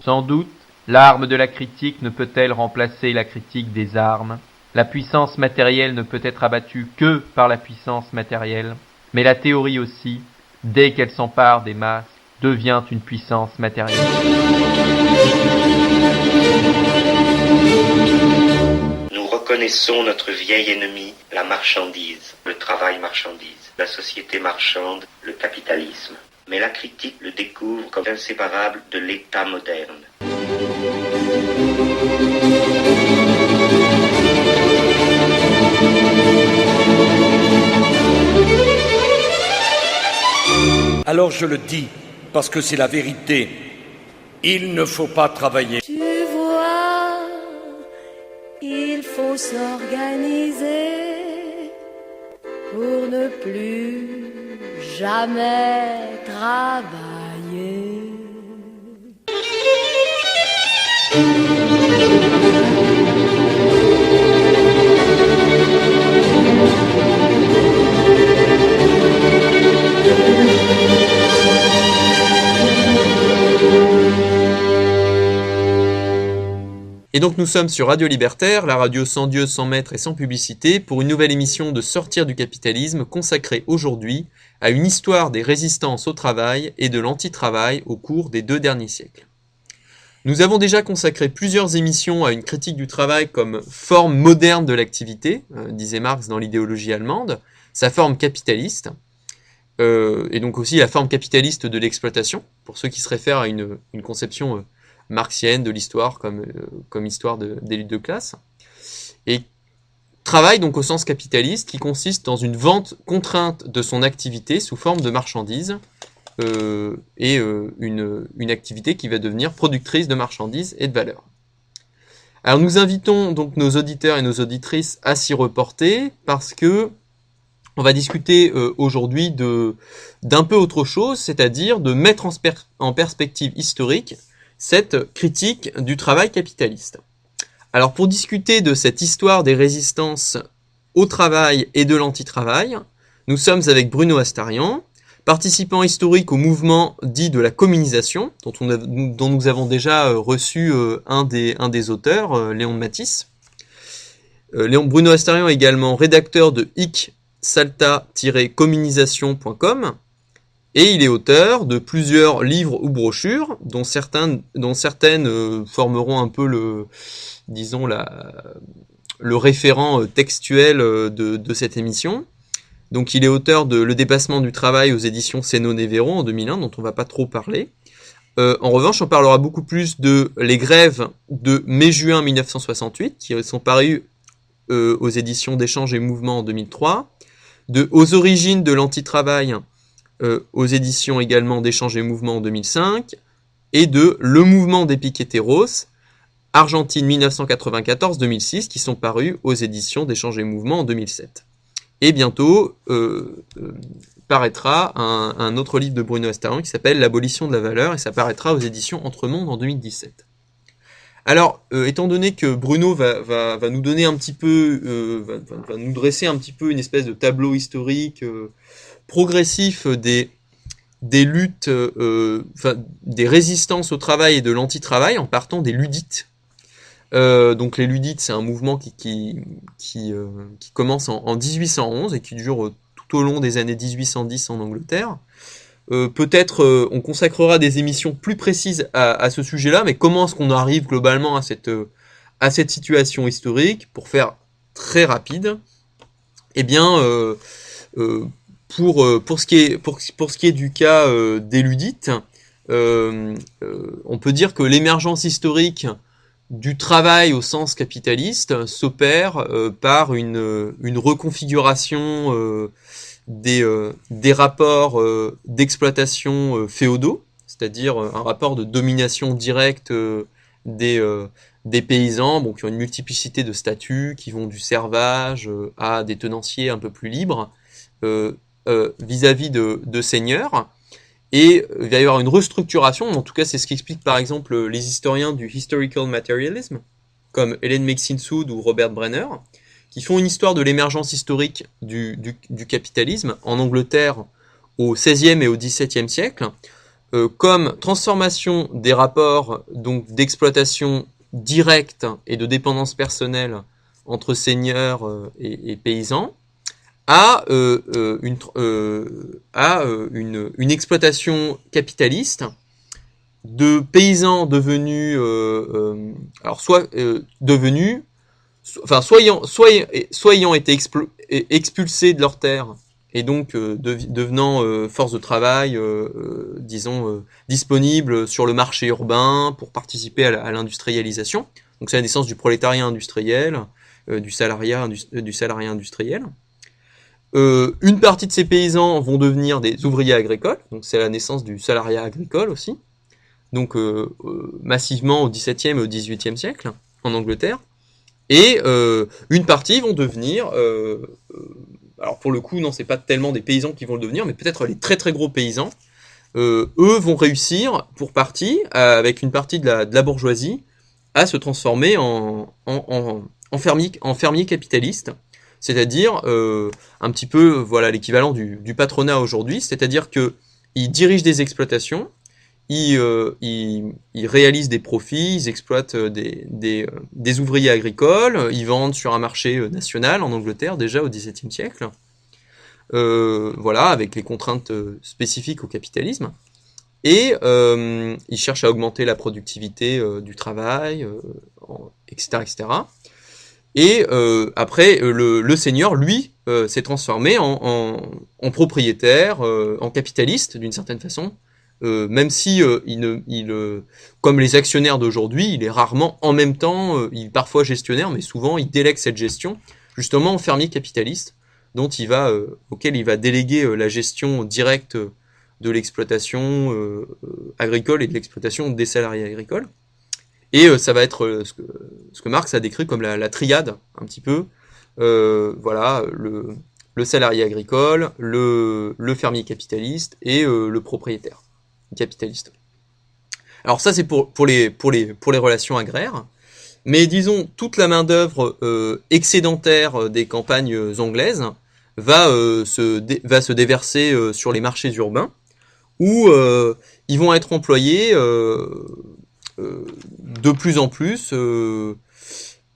Sans doute, l'arme de la critique ne peut-elle remplacer la critique des armes. La puissance matérielle ne peut être abattue que par la puissance matérielle, mais la théorie aussi, dès qu'elle s'empare des masses, devient une puissance matérielle. Nous reconnaissons notre vieil ennemi, la marchandise, le travail marchandise, la société marchande, le capitalisme. Mais la critique le découvre comme inséparable de l'État moderne. Alors je le dis, parce que c'est la vérité. Il ne faut pas travailler. Tu vois, il faut s'organiser pour ne plus jamais travailler. Et donc nous sommes sur Radio Libertaire, la radio sans Dieu, sans maître et sans publicité, pour une nouvelle émission de Sortir du capitalisme consacrée aujourd'hui à une histoire des résistances au travail et de l'anti-travail au cours des 2 derniers siècles. Nous avons déjà consacré plusieurs émissions à une critique du travail comme forme moderne de l'activité, disait Marx dans l'idéologie allemande, sa forme capitaliste, et donc aussi la forme capitaliste de l'exploitation, pour ceux qui se réfèrent à une conception marxienne de l'histoire comme histoire des luttes de classe. Et travail donc au sens capitaliste qui consiste dans une vente contrainte de son activité sous forme de marchandises et une activité qui va devenir productrice de marchandises et de valeurs. Alors nous invitons donc nos auditeurs et nos auditrices à s'y reporter parce que on va discuter aujourd'hui d'un peu autre chose, c'est-à-dire de mettre en perspective historique cette critique du travail capitaliste. Alors pour discuter de cette histoire des résistances au travail et de l'anti-travail, nous sommes avec Bruno Astarian, participant historique au mouvement dit de la communisation, dont nous avons déjà reçu un des auteurs, Léon de Matisse. Bruno Astarian est également rédacteur de salta-communisation.com, et il est auteur de plusieurs livres ou brochures, dont certaines formeront un peu le référent textuel de cette émission. Donc il est auteur de Le dépassement du travail aux éditions Cénon-Névéron en 2001, dont on ne va pas trop parler. En revanche, on parlera beaucoup plus de Les grèves de mai-juin 1968, qui sont parues aux éditions d'Échanges et Mouvements en 2003, de Aux origines de l'anti-travail, aux éditions également d'Échanges et Mouvements en 2005, et de Le mouvement des piqueteros, Argentine 1994-2006, qui sont parus aux éditions d'Échanges et Mouvements en 2007. Et bientôt paraîtra un autre livre de Bruno Astarian qui s'appelle L'abolition de la valeur, et ça paraîtra aux éditions Entremonde en 2017. Alors, étant donné que Bruno va nous donner un petit peu, va nous dresser un petit peu une espèce de tableau historique progressif des luttes, des résistances au travail et de l'anti-travail en partant des Luddites. Donc les Luddites, c'est un mouvement qui commence en 1811 et qui dure tout au long des années 1810 en Angleterre. Peut-être on consacrera des émissions plus précises à ce sujet-là, mais comment est-ce qu'on arrive globalement à cette situation historique? Pour faire très rapide, eh bien, pour ce qui est du cas des Luddites, on peut dire que l'émergence historique du travail au sens capitaliste s'opère par une reconfiguration des rapports d'exploitation féodaux, c'est-à-dire un rapport de domination directe des paysans, qui ont une multiplicité de statuts, qui vont du servage à des tenanciers un peu plus libres, vis-à-vis de seigneurs. Et il va y avoir une restructuration, en tout cas c'est ce qu'expliquent par exemple les historiens du historical materialism, comme Hélène Mexin-Soud ou Robert Brenner, qui font une histoire de l'émergence historique du capitalisme en Angleterre au XVIe et au XVIIe siècle, comme transformation des rapports donc d'exploitation directe et de dépendance personnelle entre seigneurs et paysans, à une exploitation capitaliste de paysans devenus, soit ayant été expulsés de leurs terres et donc devenant force de travail, disponible sur le marché urbain pour participer à l'industrialisation. Donc c'est la naissance du prolétariat industriel, du salariat industriel. Une partie de ces paysans vont devenir des ouvriers agricoles, donc c'est la naissance du salariat agricole aussi, donc massivement au XVIIe et au XVIIIe siècle en Angleterre. Et une partie vont devenir, alors pour le coup, non, c'est pas tellement des paysans qui vont le devenir, mais peut-être les très très gros paysans, eux vont réussir, pour partie, avec une partie de la bourgeoisie, à se transformer en fermiers capitalistes, c'est-à-dire un petit peu voilà l'équivalent du patronat aujourd'hui, c'est-à-dire qu'ils dirigent des exploitations, ils réalisent des profits, ils exploitent des ouvriers agricoles, ils vendent sur un marché national en Angleterre déjà au XVIIe siècle, voilà, avec les contraintes spécifiques au capitalisme, et ils cherchent à augmenter la productivité du travail, etc., etc. Et après, le seigneur, lui, s'est transformé en propriétaire, en capitaliste d'une certaine façon, même si comme les actionnaires d'aujourd'hui, il est rarement en même temps, il est parfois gestionnaire, mais souvent il délègue cette gestion justement au fermier capitaliste, auquel il va déléguer la gestion directe de l'exploitation agricole et de l'exploitation des salariés agricoles. Et ça va être ce que Marx a décrit comme la triade, un petit peu, voilà, le salarié agricole, le fermier capitaliste et le propriétaire capitaliste. Alors ça c'est pour les relations agraires, mais disons toute la main-d'œuvre excédentaire des campagnes anglaises va se déverser sur les marchés urbains, où ils vont être employés de plus en plus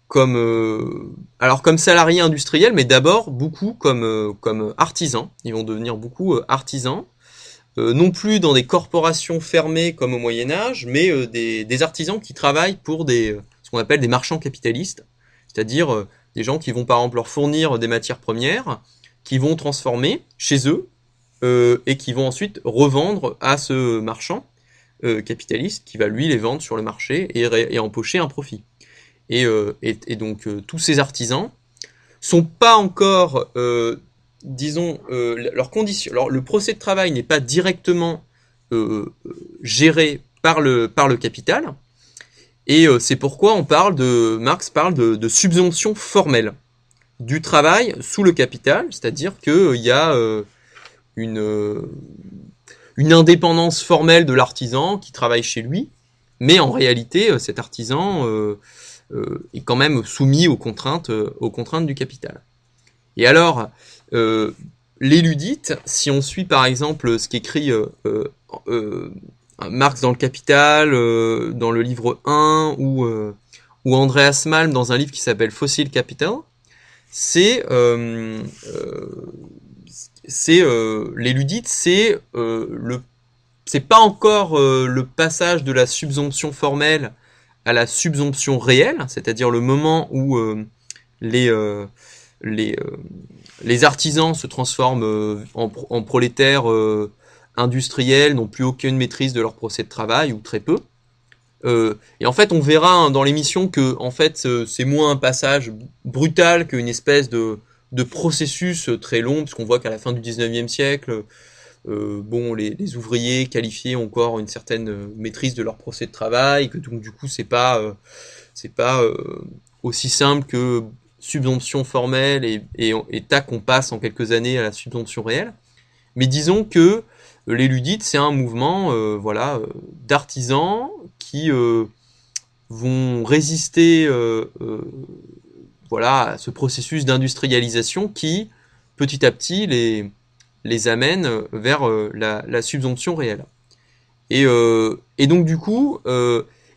comme salariés industriels, mais d'abord beaucoup comme artisans. Ils vont devenir beaucoup artisans, non plus dans des corporations fermées comme au Moyen-Âge, mais des artisans qui travaillent pour ce qu'on appelle des marchands capitalistes, c'est-à-dire des gens qui vont par exemple leur fournir des matières premières, qui vont transformer chez eux, et qui vont ensuite revendre à ce marchand capitaliste qui va lui les vendre sur le marché et empocher un profit. Et donc tous ces artisans sont pas encore, leurs conditions. Alors le procès de travail n'est pas directement géré par le capital, et c'est pourquoi Marx parle de subvention formelle du travail sous le capital, c'est-à-dire qu'il y a une indépendance formelle de l'artisan qui travaille chez lui, mais en réalité, cet artisan est quand même soumis aux contraintes du capital. Et alors, les Ludites, si on suit par exemple ce qu'écrit Marx dans le Capital, dans le livre 1, ou Andreas Malm dans un livre qui s'appelle Fossil Capital, c'est les Ludites, c'est pas encore le passage de la subsomption formelle à la subsomption réelle, c'est-à-dire le moment où les artisans se transforment en prolétaires industriels, n'ont plus aucune maîtrise de leur procès de travail, ou très peu. Et en fait, on verra dans l'émission que en fait, c'est moins un passage brutal qu'une espèce de processus très long, parce qu'on voit qu'à la fin du 19e siècle, les ouvriers qualifiés ont encore une certaine maîtrise de leur procès de travail, que donc du coup c'est pas aussi simple que subsomption formelle et tac, on passe en quelques années à la subsomption réelle. Mais disons que les Ludites, c'est un mouvement d'artisans qui vont résister à ce processus d'industrialisation qui, petit à petit, les amène vers la subsomption réelle. Et donc du coup,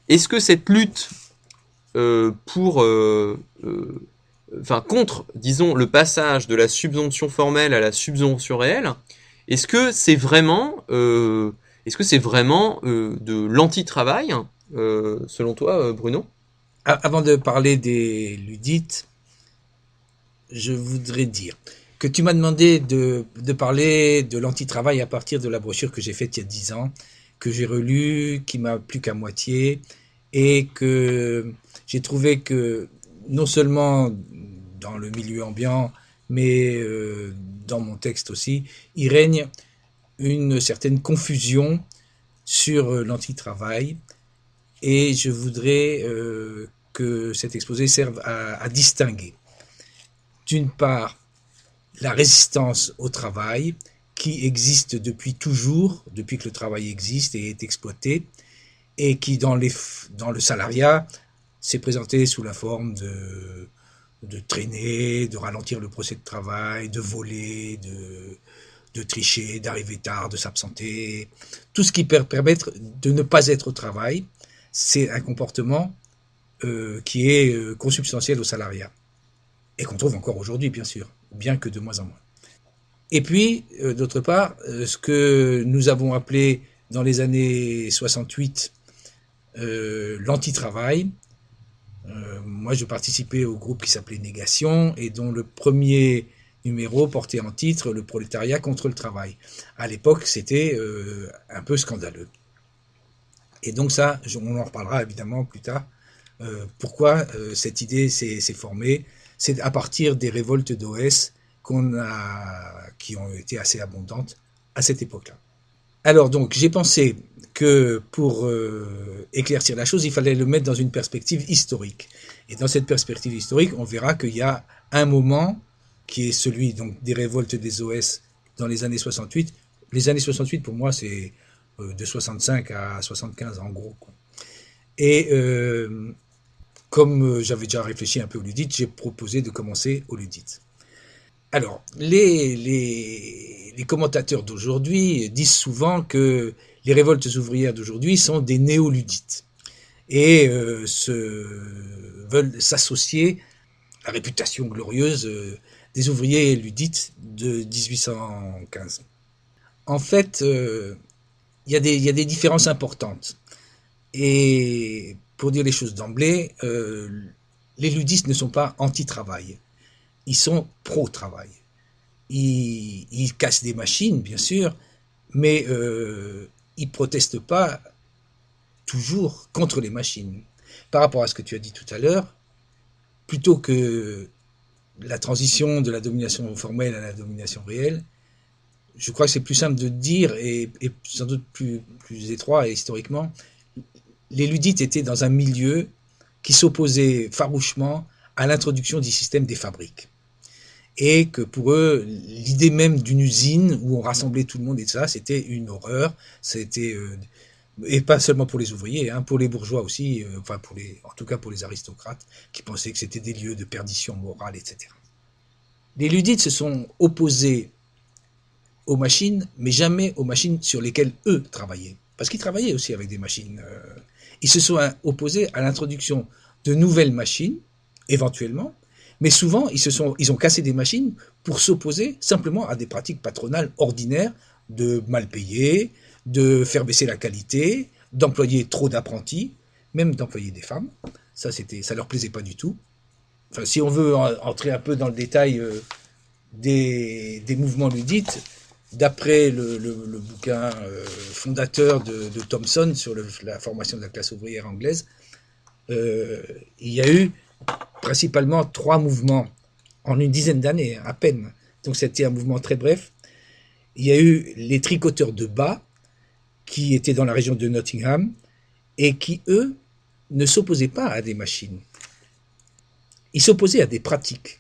est-ce que cette lutte contre, disons, le passage de la subsomption formelle à la subsomption réelle, est-ce que c'est vraiment de l'anti-travail, selon toi, Bruno? Avant de parler des ludites, je voudrais dire que tu m'as demandé de parler de l'anti-travail à partir de la brochure que j'ai faite il y a 10 ans, que j'ai relue, qui m'a plu qu'à moitié, et que j'ai trouvé que non seulement dans le milieu ambiant, mais dans mon texte aussi, il règne une certaine confusion sur l'anti-travail, et je voudrais que cet exposé serve à distinguer, d'une part, la résistance au travail, qui existe depuis toujours, depuis que le travail existe et est exploité, et qui dans le salariat s'est présenté sous la forme de traîner, de ralentir le procès de travail, de voler, de tricher, d'arriver tard, de s'absenter. Tout ce qui peut permettre de ne pas être au travail, c'est un comportement qui est consubstantiel au salariat. Et qu'on trouve encore aujourd'hui, bien sûr, bien que de moins en moins. Et puis, d'autre part, ce que nous avons appelé dans les années 68 l'anti-travail. Moi, je participais au groupe qui s'appelait Négation et dont le premier numéro portait en titre « Le prolétariat contre le travail ». À l'époque, c'était un peu scandaleux. Et donc ça, on en reparlera évidemment plus tard. Pourquoi cette idée s'est formée? C'est à partir des révoltes d'OS qui ont été assez abondantes à cette époque-là. Alors donc, j'ai pensé que pour éclaircir la chose, il fallait le mettre dans une perspective historique. Et dans cette perspective historique, on verra qu'il y a un moment qui est celui donc des révoltes des OS dans les années 68. Les années 68, pour moi, c'est de 65 à 75 en gros, quoi. Et comme j'avais déjà réfléchi un peu aux ludites, j'ai proposé de commencer aux ludites. Alors, les commentateurs d'aujourd'hui disent souvent que les révoltes ouvrières d'aujourd'hui sont des néoludites et veulent s'associer à la réputation glorieuse des ouvriers ludites de 1815. En fait, il y a des différences importantes. Et pour dire les choses d'emblée, les ludistes ne sont pas anti-travail. Ils sont pro-travail. Ils cassent des machines, bien sûr, mais ils ne protestent pas toujours contre les machines. Par rapport à ce que tu as dit tout à l'heure, plutôt que la transition de la domination formelle à la domination réelle, je crois que c'est plus simple de dire, et sans doute plus étroit et historiquement, les ludites étaient dans un milieu qui s'opposait farouchement à l'introduction du système des fabriques. Et que pour eux, l'idée même d'une usine où on rassemblait tout le monde et ça, c'était une horreur. C'était et pas seulement pour les ouvriers, hein, pour les bourgeois aussi, en tout cas pour les aristocrates, qui pensaient que c'était des lieux de perdition morale, etc. Les ludites se sont opposés aux machines, mais jamais aux machines sur lesquelles eux travaillaient. Parce qu'ils travaillaient aussi avec des machines. Ils se sont opposés à l'introduction de nouvelles machines, éventuellement, mais souvent ils ont cassé des machines pour s'opposer simplement à des pratiques patronales ordinaires de mal payer, de faire baisser la qualité, d'employer trop d'apprentis, même d'employer des femmes. Ça leur plaisait pas du tout. Enfin, si on veut entrer un peu dans le détail des mouvements ludites, d'après le bouquin fondateur de Thomson sur la formation de la classe ouvrière anglaise, il y a eu principalement 3 mouvements en une dizaine d'années, à peine. Donc c'était un mouvement très bref. Il y a eu les tricoteurs de bas, qui étaient dans la région de Nottingham, et qui, eux, ne s'opposaient pas à des machines. Ils s'opposaient à des pratiques.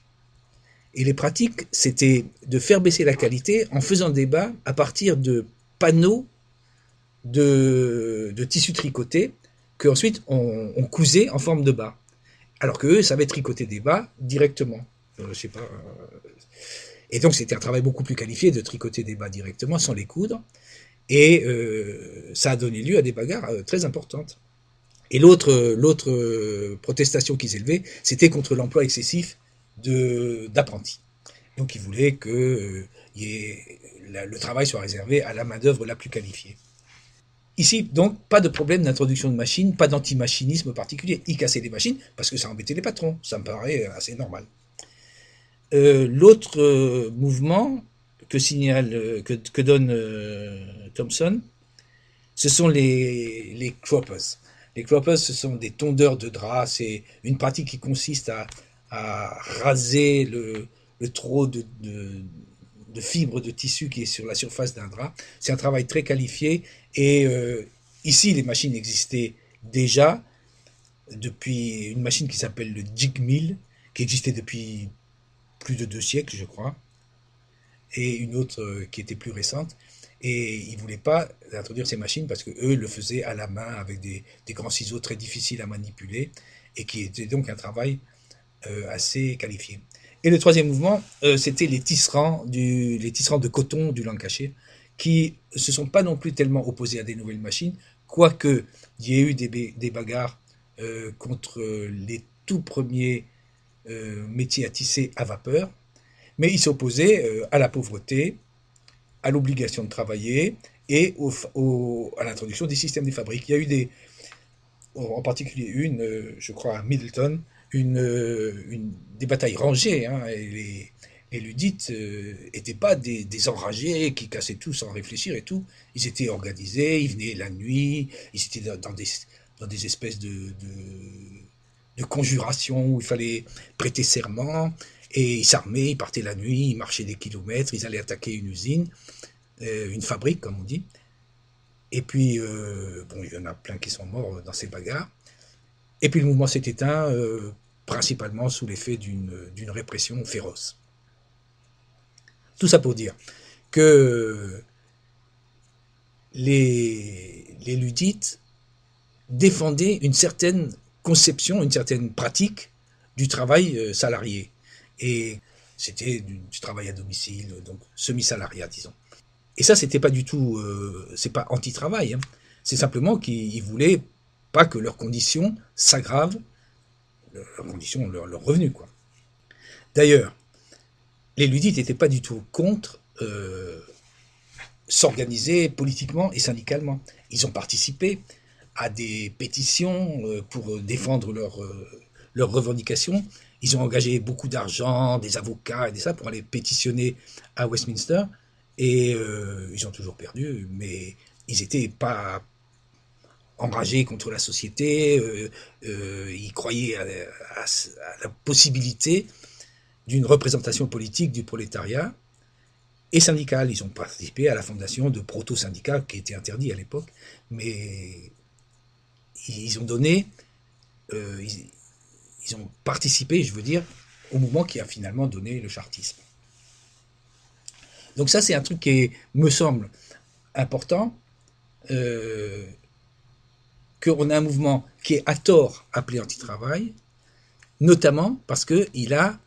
Et les pratiques, c'était de faire baisser la qualité en faisant des bas à partir de panneaux de tissu tricoté qu'ensuite on cousait en forme de bas. Alors qu'eux savaient tricoter des bas directement. Je sais pas. Et donc c'était un travail beaucoup plus qualifié de tricoter des bas directement sans les coudre. Et ça a donné lieu à des bagarres très importantes. Et l'autre protestation qu'ils élevaient, c'était contre l'emploi excessif d'apprentis. Donc ils voulaient que le travail soit réservé à la main-d'œuvre la plus qualifiée. Ici, donc, pas de problème d'introduction de machines, pas d'anti-machinisme particulier. Ils cassaient les machines parce que ça embêtait les patrons. Ça me paraît assez normal. L'autre mouvement que donne Thompson, ce sont les croppers. Les croppers, ce sont des tondeurs de draps. C'est une pratique qui consiste à raser le trop de fibres de tissu qui est sur la surface d'un drap. C'est un travail très qualifié et ici les machines existaient déjà depuis une machine qui s'appelle le jig mill, qui existait depuis plus de 2 siècles je crois, et une autre qui était plus récente, et ils ne voulaient pas introduire ces machines parce qu'eux le faisaient à la main avec des grands ciseaux très difficiles à manipuler et qui était donc un travail assez qualifié. Et le troisième mouvement, c'était les tisserands de coton du Lancashire, qui ne se sont pas non plus tellement opposés à des nouvelles machines, quoique il y ait eu des bagarres contre les tout premiers métiers à tisser à vapeur, mais ils s'opposaient à la pauvreté, à l'obligation de travailler et à l'introduction des systèmes des fabriques. Il y a eu en particulier je crois à Middleton, des batailles rangées, hein, et les luddites n'étaient pas des enragés qui cassaient tout sans réfléchir et tout. Ils étaient organisés, ils venaient la nuit, ils étaient dans des espèces de conjurations où il fallait prêter serment, et ils s'armaient, ils partaient la nuit, ils marchaient des kilomètres, ils allaient attaquer une usine, une fabrique comme on dit. Et puis, il y en a plein qui sont morts dans ces bagarres. Et puis le mouvement s'est éteint principalement sous l'effet d'une répression féroce. Tout ça pour dire que les luddites défendaient une certaine conception, une certaine pratique du travail salarié. Et c'était du travail à domicile, donc semi-salariat, disons. Et ça, c'était pas du tout, c'est pas anti-travail, hein. C'est simplement qu'ils voulaient pas que leurs conditions s'aggravent, leur revenu, quoi. D'ailleurs, les luddites n'étaient pas du tout contre s'organiser politiquement et syndicalement. Ils ont participé à des pétitions pour défendre leurs revendications. Ils ont engagé beaucoup d'argent, des avocats et ça pour aller pétitionner à Westminster, et ils ont toujours perdu, mais ils n'étaient pas enragés contre la société, ils croyaient à la possibilité d'une représentation politique du prolétariat et syndicale. Ils ont participé à la fondation de proto-syndicats qui étaient interdits à l'époque, mais ils ont donné, ils ont participé, je veux dire, au mouvement qui a finalement donné le chartisme. Donc ça, c'est un truc qui me semble important, qu'on a un mouvement qui est à tort appelé anti-travail, notamment parce qu'il a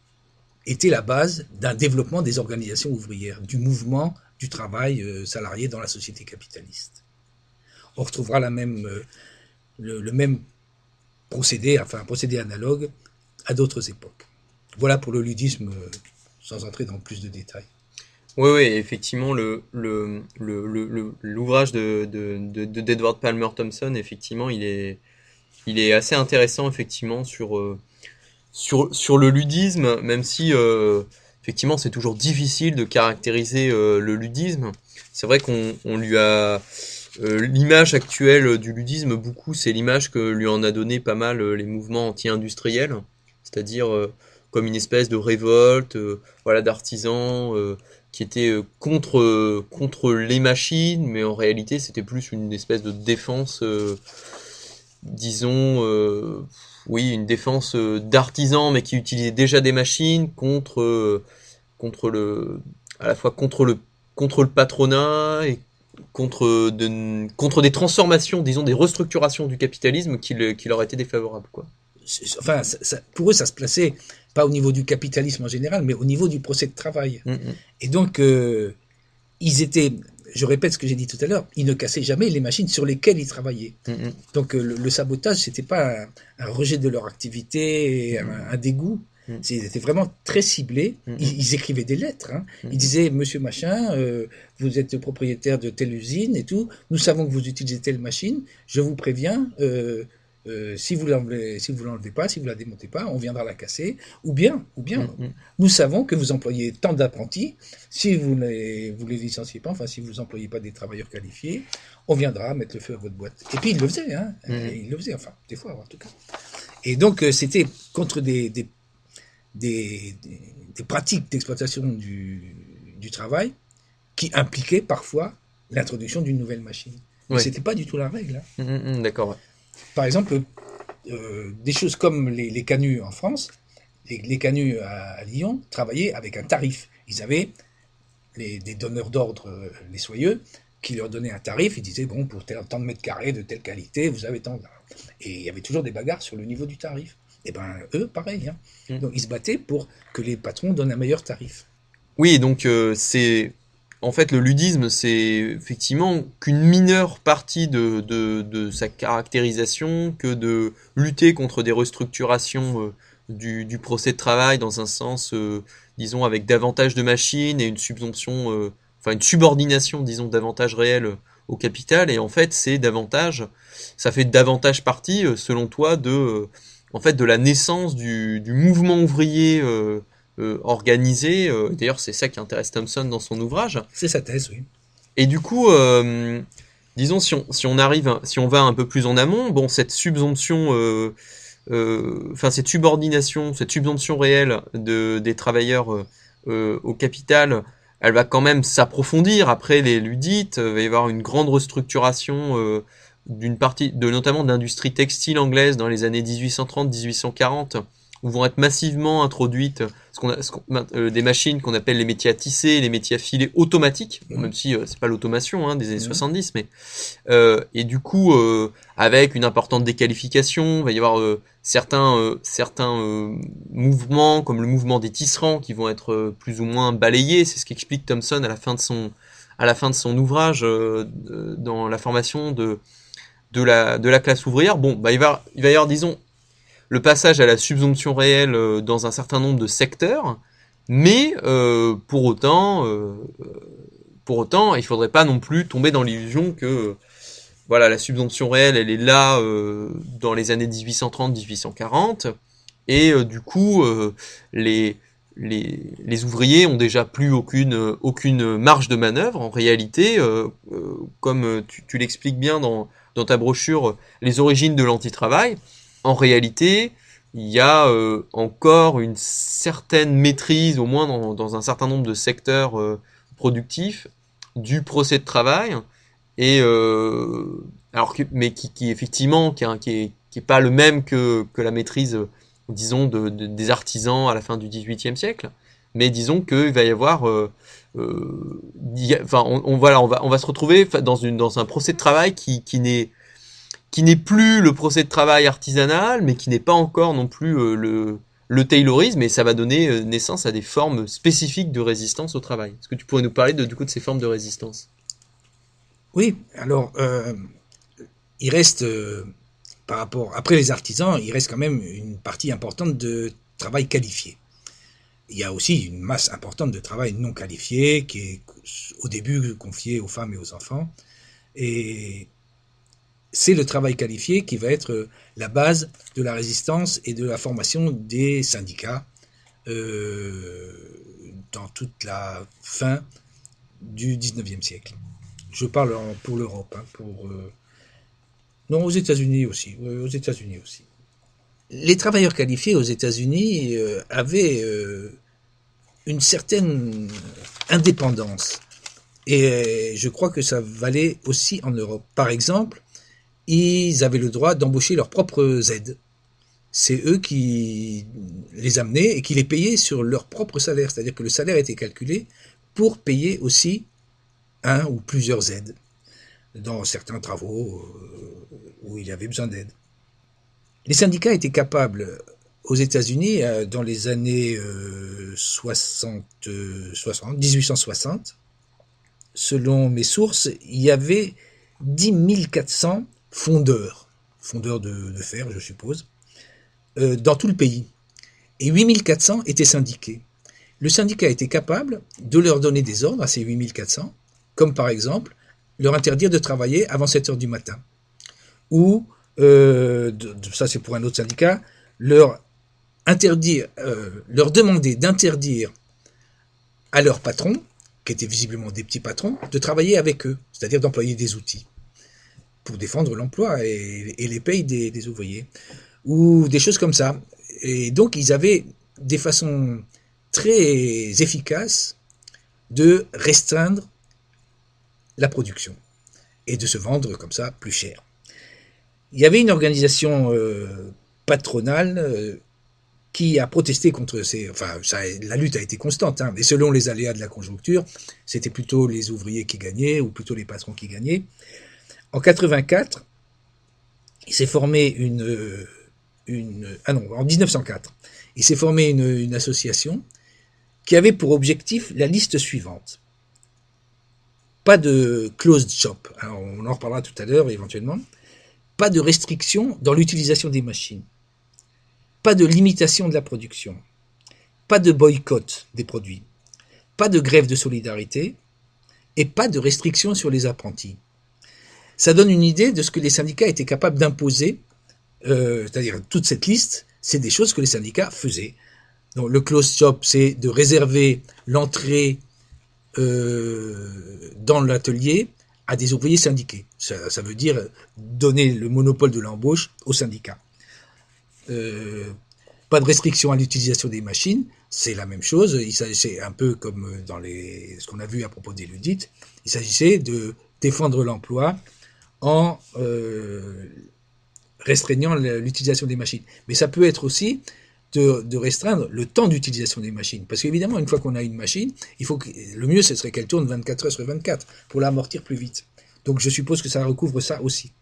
été la base d'un développement des organisations ouvrières, du mouvement du travail salarié dans la société capitaliste. On retrouvera le même procédé, enfin un procédé analogue à d'autres époques. Voilà pour le ludisme, sans entrer dans plus de détails. Oui, effectivement, l'ouvrage d'Edward Palmer Thompson, effectivement, il est assez intéressant, effectivement, sur le ludisme, même si, effectivement, c'est toujours difficile de caractériser le ludisme. C'est vrai qu'on lui a... l'image actuelle du ludisme, beaucoup, c'est l'image que lui en a donné pas mal les mouvements anti-industriels, c'est-à-dire comme une espèce de révolte, d'artisans qui étaient contre les machines, mais en réalité c'était plus une espèce de défense, une défense d'artisans, mais qui utilisaient déjà des machines contre le patronat et contre des transformations, disons des restructurations du capitalisme qui leur étaient défavorables, quoi. Enfin, pour eux, ça se plaçait pas au niveau du capitalisme en général, mais au niveau du procès de travail. Mm, Et donc, ils étaient, je répète ce que j'ai dit tout à l'heure, ils ne cassaient jamais les machines sur lesquelles ils travaillaient. mm. Donc, le sabotage, c'était pas un rejet de leur activité, un dégoût. C'était vraiment très ciblé. Ils écrivaient des lettres. Hein. Ils disaient, Monsieur Machin, vous êtes propriétaire de telle usine et tout. Nous savons que vous utilisez telle machine. Je vous préviens, si vous l'enlevez pas, si vous la démontez pas, on viendra la casser. Ou bien, nous savons que vous employez tant d'apprentis. Si vous les licenciez pas, enfin si vous employez pas des travailleurs qualifiés, on viendra mettre le feu à votre boîte. Et puis ils le faisaient, hein. Ils le faisaient, enfin des fois en tout cas. Et donc c'était contre des pratiques d'exploitation du travail qui impliquaient parfois l'introduction d'une nouvelle machine. Mais c'était pas du tout la règle. Hein. D'accord. Ouais. Par exemple, des choses comme les canuts en France, les canuts à Lyon travaillaient avec un tarif. Ils avaient des donneurs d'ordre, les soyeux, qui leur donnaient un tarif. Ils disaient, bon, pour tant de mètres carrés de telle qualité, vous avez tant. Et il y avait toujours des bagarres sur le niveau du tarif. Et ben eux, pareil. Hein. Donc ils se battaient pour que les patrons donnent un meilleur tarif. Oui, donc c'est... En fait, le ludisme, c'est effectivement qu'une mineure partie de sa caractérisation, que de lutter contre des restructurations du procès de travail dans un sens, disons, avec davantage de machines et une subvention, enfin une subordination, disons, davantage réelle au capital. Et en fait, ça fait davantage partie, selon toi, en fait, de la naissance du mouvement ouvrier organisé. D'ailleurs, c'est ça qui intéresse Thomson dans son ouvrage. C'est sa thèse, oui. Et du coup, disons, si on va un peu plus en amont, bon, cette subvention, cette subordination, cette subvention réelle des travailleurs au capital, elle va quand même s'approfondir après les Ludites. Il va y avoir une grande restructuration d'une partie, notamment de l'industrie textile anglaise dans les années 1830-1840, où vont être massivement introduites des machines qu'on appelle les métiers à tisser, les métiers à filer automatiques, même si c'est pas l'automation des années 70, mais et du coup avec une importante déqualification, il va y avoir certains mouvements comme le mouvement des tisserands qui vont être plus ou moins balayés. C'est ce qu'explique Thomson à la fin de son ouvrage dans la formation de la classe ouvrière. Bon, bah il va y avoir, disons, le passage à la subvention réelle dans un certain nombre de secteurs, mais pour autant, il faudrait pas non plus tomber dans l'illusion que voilà, la subvention réelle, elle est là dans les années 1830-1840, et du coup, les ouvriers ont déjà plus aucune marge de manœuvre. En réalité, comme tu l'expliques bien dans ta brochure, les origines de l'antitravail. En réalité, il y a encore une certaine maîtrise, au moins dans un certain nombre de secteurs productifs, du procès de travail, et mais qui effectivement qui est pas le même que la maîtrise, disons, des artisans à la fin du XVIIIe siècle. Mais disons qu'il va y avoir, on va se retrouver dans un procès de travail qui n'est plus le procès de travail artisanal, mais qui n'est pas encore non plus le taylorisme, et ça va donner naissance à des formes spécifiques de résistance au travail. Est-ce que tu pourrais nous parler de ces formes de résistance ? Oui, alors, il reste, après les artisans, il reste quand même une partie importante de travail qualifié. Il y a aussi une masse importante de travail non qualifié, qui est au début confié aux femmes et aux enfants, et c'est le travail qualifié qui va être la base de la résistance et de la formation des syndicats dans toute la fin du XIXe siècle. Je parle pour l'Europe, non, aux États-Unis aussi. Les travailleurs qualifiés aux États-Unis avaient une certaine indépendance, et je crois que ça valait aussi en Europe. Par exemple, ils avaient le droit d'embaucher leurs propres aides. C'est eux qui les amenaient et qui les payaient sur leur propre salaire. C'est-à-dire que le salaire était calculé pour payer aussi un ou plusieurs aides dans certains travaux où il y avait besoin d'aide. Les syndicats étaient capables aux États-Unis, dans les années 1860, selon mes sources, il y avait 10 400 fondeurs de fer, je suppose, dans tout le pays. Et 8 400 étaient syndiqués. Le syndicat était capable de leur donner des ordres à ces 8 400, comme par exemple leur interdire de travailler avant 7 heures du matin. Ou, ça c'est pour un autre syndicat, leur demander d'interdire à leurs patrons, qui étaient visiblement des petits patrons, de travailler avec eux, c'est-à-dire d'employer des outils pour défendre l'emploi et les payes des ouvriers, ou des choses comme ça. Et donc ils avaient des façons très efficaces de restreindre la production et de se vendre comme ça plus cher. Il y avait une organisation patronale qui a protesté contre ces... Enfin, la lutte a été constante, mais selon les aléas de la conjoncture, c'était plutôt les ouvriers qui gagnaient ou plutôt les patrons qui gagnaient. En 84, il s'est formé en 1904, il s'est formé une association qui avait pour objectif la liste suivante. Pas de closed shop, on en reparlera tout à l'heure éventuellement, pas de restriction dans l'utilisation des machines, pas de limitation de la production, pas de boycott des produits, pas de grève de solidarité et pas de restriction sur les apprentis. Ça donne une idée de ce que les syndicats étaient capables d'imposer, c'est-à-dire toute cette liste, c'est des choses que les syndicats faisaient. Donc, le closed shop, c'est de réserver l'entrée dans l'atelier à des ouvriers syndiqués. Ça veut dire donner le monopole de l'embauche aux syndicats. Pas de restriction à l'utilisation des machines, c'est la même chose. Il s'agissait un peu comme dans ce qu'on a vu à propos des Luddites, il s'agissait de défendre l'emploi en restreignant l'utilisation des machines. Mais ça peut être aussi de restreindre le temps d'utilisation des machines. Parce qu'évidemment, une fois qu'on a une machine, le mieux, ce serait qu'elle tourne 24 heures sur 24 pour l'amortir plus vite. Donc je suppose que ça recouvre ça aussi.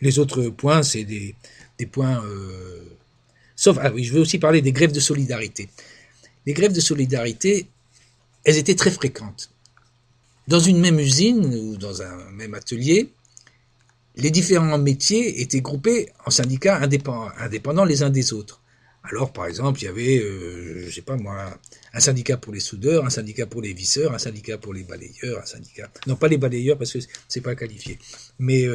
Les autres points, c'est des points... Sauf, oui, je veux aussi parler des grèves de solidarité. Les grèves de solidarité, elles étaient très fréquentes. Dans une même usine ou dans un même atelier, les différents métiers étaient groupés en syndicats indépendants les uns des autres. Alors, par exemple, il y avait, je sais pas moi, un syndicat pour les soudeurs, un syndicat pour les visseurs, un syndicat pour les balayeurs, un syndicat... Non, pas les balayeurs parce que c'est pas qualifié. Mais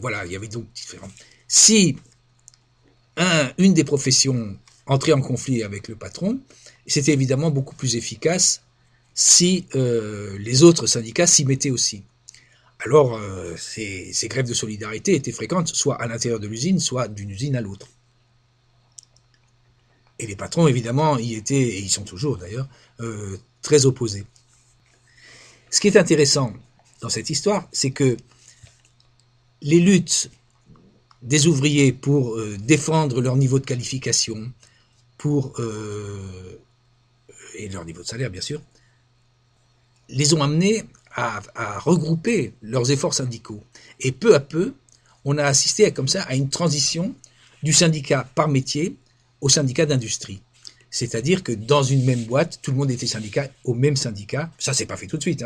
voilà, il y avait donc différents... Si une des professions entrait en conflit avec le patron, c'était évidemment beaucoup plus efficace si les autres syndicats s'y mettaient aussi. Alors, ces grèves de solidarité étaient fréquentes, soit à l'intérieur de l'usine, soit d'une usine à l'autre. Et les patrons, évidemment, y étaient, et ils sont toujours d'ailleurs, très opposés. Ce qui est intéressant dans cette histoire, c'est que les luttes des ouvriers pour défendre leur niveau de qualification, et leur niveau de salaire, bien sûr, les ont amenés à regrouper leurs efforts syndicaux. Et peu à peu, on a assisté comme ça à une transition du syndicat par métier au syndicat d'industrie. C'est-à-dire que dans une même boîte, tout le monde était syndicat au même syndicat. Ça, c'est pas fait tout de suite,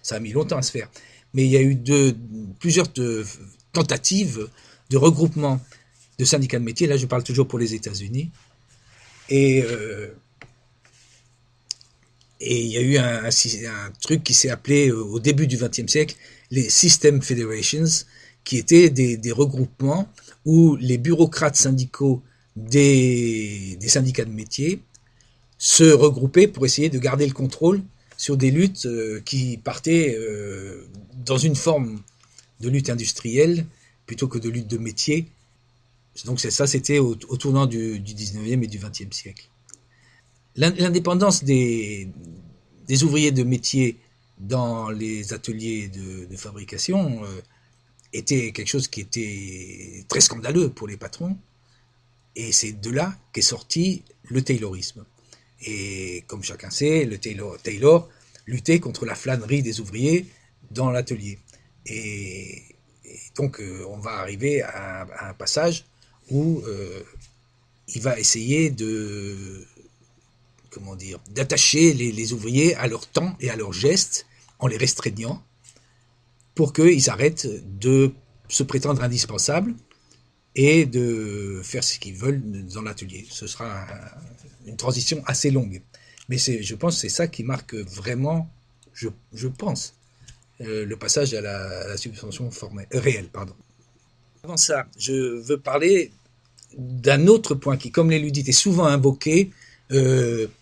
ça a mis longtemps à se faire. Mais il y a eu plusieurs tentatives de regroupement de syndicats de métier. Là, je parle toujours pour les États-Unis. Et il y a eu un truc qui s'est appelé au début du XXe siècle les System Federations, qui étaient des regroupements où les bureaucrates syndicaux des syndicats de métier se regroupaient pour essayer de garder le contrôle sur des luttes qui partaient dans une forme de lutte industrielle plutôt que de lutte de métier. Donc ça, c'était au tournant du 19e et du 20e siècle. L'indépendance des ouvriers de métier dans les ateliers de fabrication était quelque chose qui était très scandaleux pour les patrons. Et c'est de là qu'est sorti le taylorisme. Et comme chacun sait, le Taylor luttait contre la flânerie des ouvriers dans l'atelier. Et donc on va arriver à un passage où il va essayer d'attacher les ouvriers à leur temps et à leurs gestes en les restreignant pour qu'ils arrêtent de se prétendre indispensables et de faire ce qu'ils veulent dans l'atelier. Ce sera une transition assez longue. Mais je pense que c'est ça qui marque vraiment, je pense, le passage à la subvention réelle. Avant ça, je veux parler d'un autre point qui, comme l'éludite, est souvent invoqué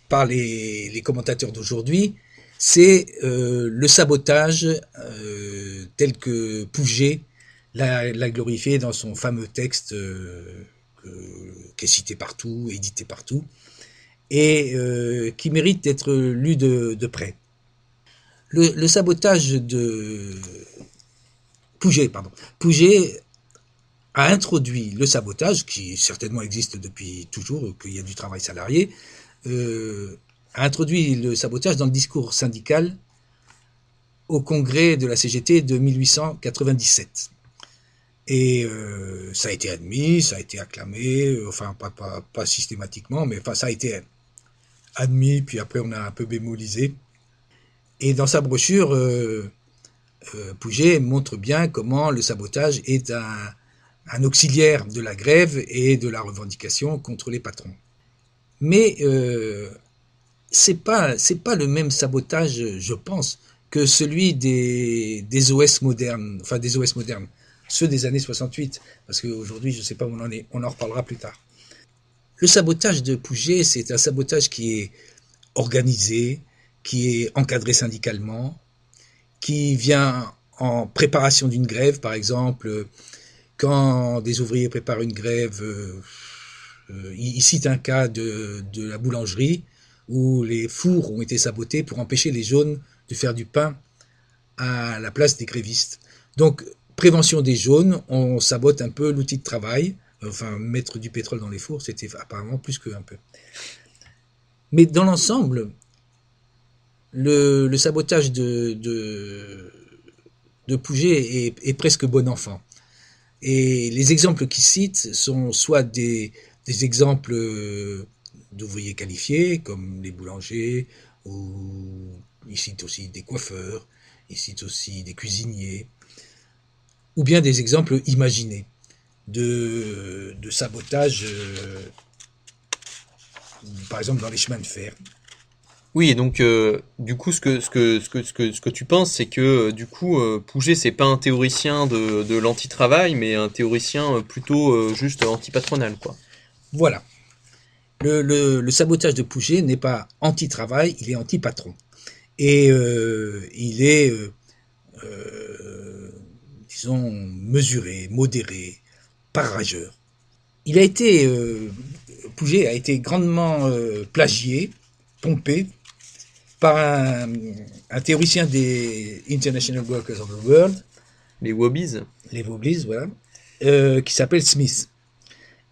par les commentateurs d'aujourd'hui, c'est le sabotage tel que Pouget l'a glorifié dans son fameux texte qui est cité partout, édité partout, et qui mérite d'être lu de près. Le sabotage de Pouget a introduit le sabotage, qui certainement existe depuis toujours, qu'il y a du travail salarié, a introduit le sabotage dans le discours syndical au congrès de la CGT de 1897. Et ça a été admis, ça a été acclamé, enfin pas systématiquement, mais enfin, ça a été admis, puis après on a un peu bémolisé. Et dans sa brochure, Pouget montre bien comment le sabotage est un auxiliaire de la grève et de la revendication contre les patrons. Mais c'est pas le même sabotage, je pense, que celui des OS modernes, ceux des années 68, parce qu'aujourd'hui, je ne sais pas où on en est, on en reparlera plus tard. Le sabotage de Pouget, c'est un sabotage qui est organisé, qui est encadré syndicalement, qui vient en préparation d'une grève, par exemple, quand des ouvriers préparent une grève, il cite un cas de la boulangerie où les fours ont été sabotés pour empêcher les jaunes de faire du pain à la place des grévistes. Donc, prévention des jaunes, on sabote un peu l'outil de travail, enfin, mettre du pétrole dans les fours, c'était apparemment plus qu'un peu. Mais dans l'ensemble, le sabotage de Pouget est presque bon enfant. Et les exemples qu'il cite sont soit des exemples d'ouvriers qualifiés, comme les boulangers, ou il cite aussi des coiffeurs, il cite aussi des cuisiniers, ou bien des exemples imaginés de sabotage, par exemple dans les chemins de fer. Oui, et donc du coup, ce que tu penses, c'est que du coup, Pouget, c'est pas un théoricien de l'anti-travail, mais un théoricien plutôt juste anti-patronal, quoi. Voilà. Le sabotage de Pouget n'est pas anti-travail, il est anti-patron. Et il est, disons, mesuré, modéré, pas rageur. Pouget a été grandement plagié, pompé, par un théoricien des International Workers of the World. Les Wobblies, voilà. Qui s'appelle Smith.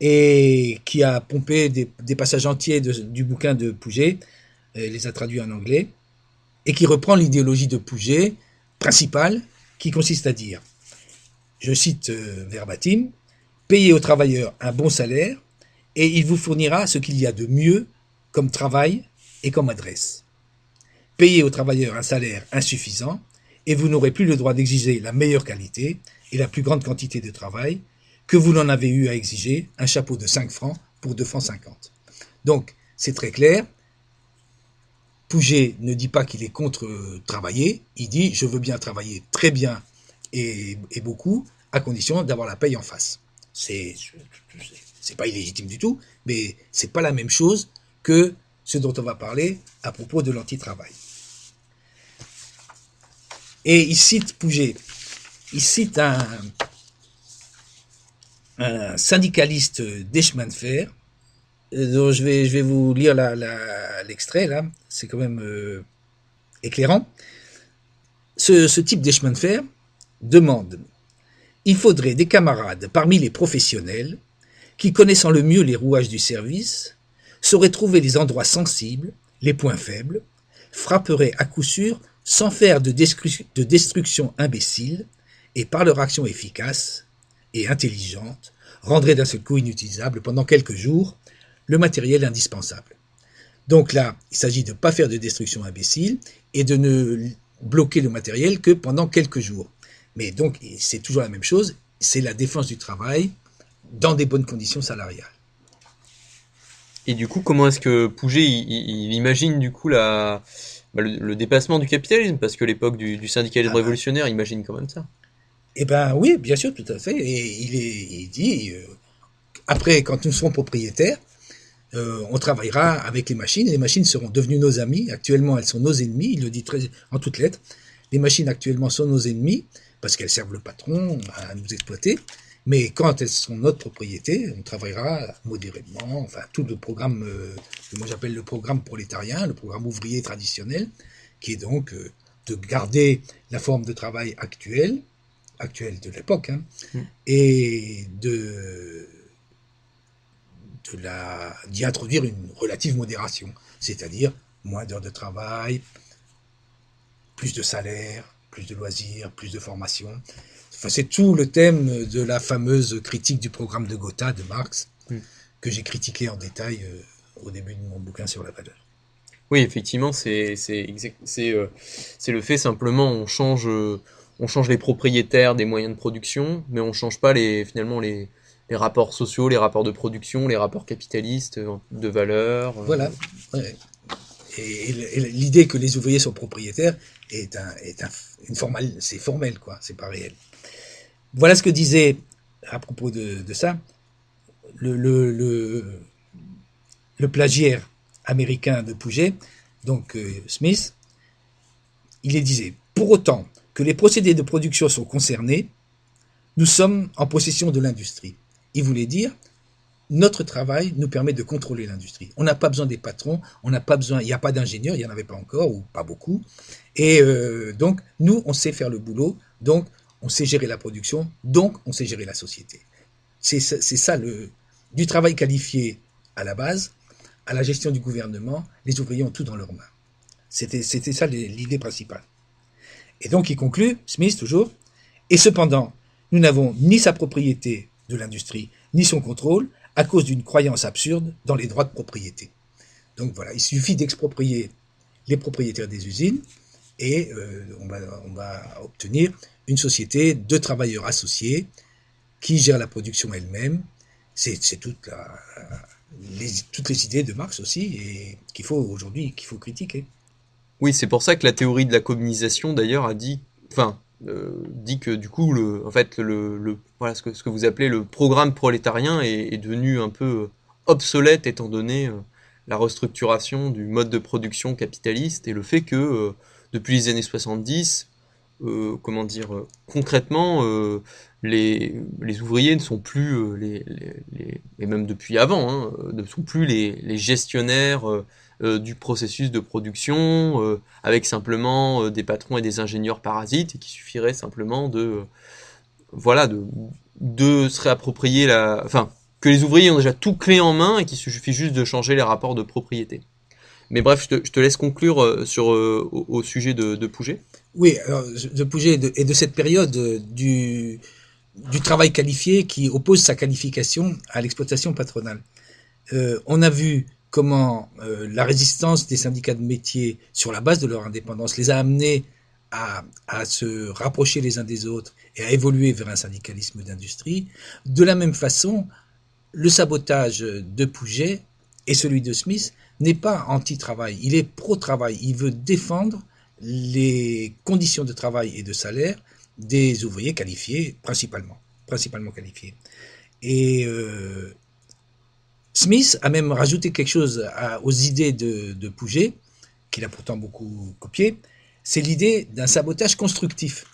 Et qui a pompé des passages entiers du bouquin de Pouget, les a traduits en anglais, et qui reprend l'idéologie de Pouget principale, qui consiste à dire, je cite verbatim, « Payez aux travailleurs un bon salaire, et il vous fournira ce qu'il y a de mieux comme travail et comme adresse. Payez aux travailleurs un salaire insuffisant, et vous n'aurez plus le droit d'exiger la meilleure qualité et la plus grande quantité de travail, que vous n'en avez eu à exiger un chapeau de 5 francs pour 2 francs 50. » Donc, c'est très clair. Pouget ne dit pas qu'il est contre travailler, il dit « je veux bien travailler très bien et beaucoup, à condition d'avoir la paye en face ». C'est pas illégitime du tout, mais c'est pas la même chose que ce dont on va parler à propos de l'anti-travail. Et il cite Pouget, il cite un syndicaliste des chemins de fer, dont je vais vous lire l'extrait, là, c'est quand même éclairant. Ce type des chemins de fer demande « Il faudrait des camarades parmi les professionnels qui, connaissant le mieux les rouages du service, sauraient trouver les endroits sensibles, les points faibles, frapperaient à coup sûr sans faire de destruction imbécile et par leur action efficace et intelligente, rendraient d'un seul coup inutilisable pendant quelques jours le matériel indispensable. Donc là, il s'agit de ne pas faire de destruction imbécile et de ne bloquer le matériel que pendant quelques jours. Mais donc, c'est toujours la même chose, c'est la défense du travail dans des bonnes conditions salariales. Et du coup, comment est-ce que Pouget il imagine du coup le dépassement du capitalisme? Parce que l'époque du syndicalisme révolutionnaire imagine quand même ça. Eh bien oui, bien sûr, tout à fait. Et il dit, après, quand nous serons propriétaires, on travaillera avec les machines seront devenues nos amis. Actuellement, elles sont nos ennemis, il le dit en toutes lettres. Les machines actuellement sont nos ennemis, parce qu'elles servent le patron à nous exploiter. Mais quand elles sont notre propriété, on travaillera modérément, enfin tout le programme que moi j'appelle le programme prolétarien, le programme ouvrier traditionnel, qui est donc de garder la forme de travail actuelle de l'époque, et d'y introduire une relative modération, c'est-à-dire moins d'heures de travail, plus de salaire, plus de loisirs, plus de formation. Enfin, c'est tout le thème de la fameuse critique du programme de Gotha de Marx, que j'ai critiqué en détail au début de mon bouquin sur la valeur. Oui, effectivement, c'est le fait simplement, on change les propriétaires des moyens de production, mais on change pas finalement les rapports sociaux, les rapports de production, les rapports capitalistes de valeur. Voilà. Ouais. Et l'idée que les ouvriers sont propriétaires c'est formel, quoi. C'est pas réel. Voilà ce que disait à propos de ça le plagiaire américain de Pouget, donc Smith. Il disait: pour autant que les procédés de production sont concernés, nous sommes en possession de l'industrie. Il voulait dire, notre travail nous permet de contrôler l'industrie. On n'a pas besoin des patrons, il n'y a pas d'ingénieurs, il n'y en avait pas encore, ou pas beaucoup. Et donc, nous, on sait faire le boulot, donc on sait gérer la production, donc on sait gérer la société. C'est ça, du travail qualifié à la base, à la gestion du gouvernement, les ouvriers ont tout dans leurs mains. C'était ça l'idée principale. Et donc il conclut, Smith toujours, et cependant, nous n'avons ni sa propriété de l'industrie, ni son contrôle, à cause d'une croyance absurde dans les droits de propriété. Donc voilà, il suffit d'exproprier les propriétaires des usines, et on va obtenir une société de travailleurs associés qui gère la production elle-même. C'est toutes les idées de Marx aussi, et qu'il faut critiquer. Oui, c'est pour ça que la théorie de la communisation, d'ailleurs, dit que du coup, voilà, ce que vous appelez le programme prolétarien est devenu un peu obsolète, étant donné la restructuration du mode de production capitaliste et le fait que depuis les années 70, concrètement, les ouvriers ne sont plus et même depuis avant, ne sont plus les gestionnaires du processus de production, avec simplement des patrons et des ingénieurs parasites, et qu'il suffirait simplement de se réapproprier que les ouvriers ont déjà tout clé en main et qu'il suffit juste de changer les rapports de propriété. Mais bref, je te laisse conclure au sujet de Pouget. Oui, alors, de Pouget et de cette période du travail qualifié qui oppose sa qualification à l'exploitation patronale. On a vu comment la résistance des syndicats de métier sur la base de leur indépendance les a amenés à se rapprocher les uns des autres et à évoluer vers un syndicalisme d'industrie. De la même façon, le sabotage de Pouget et celui de Smith n'est pas anti-travail, il est pro-travail, il veut défendre les conditions de travail et de salaire des ouvriers qualifiés, principalement qualifiés. Et Smith a même rajouté quelque chose aux idées de Pouget, qu'il a pourtant beaucoup copié, c'est l'idée d'un sabotage constructif.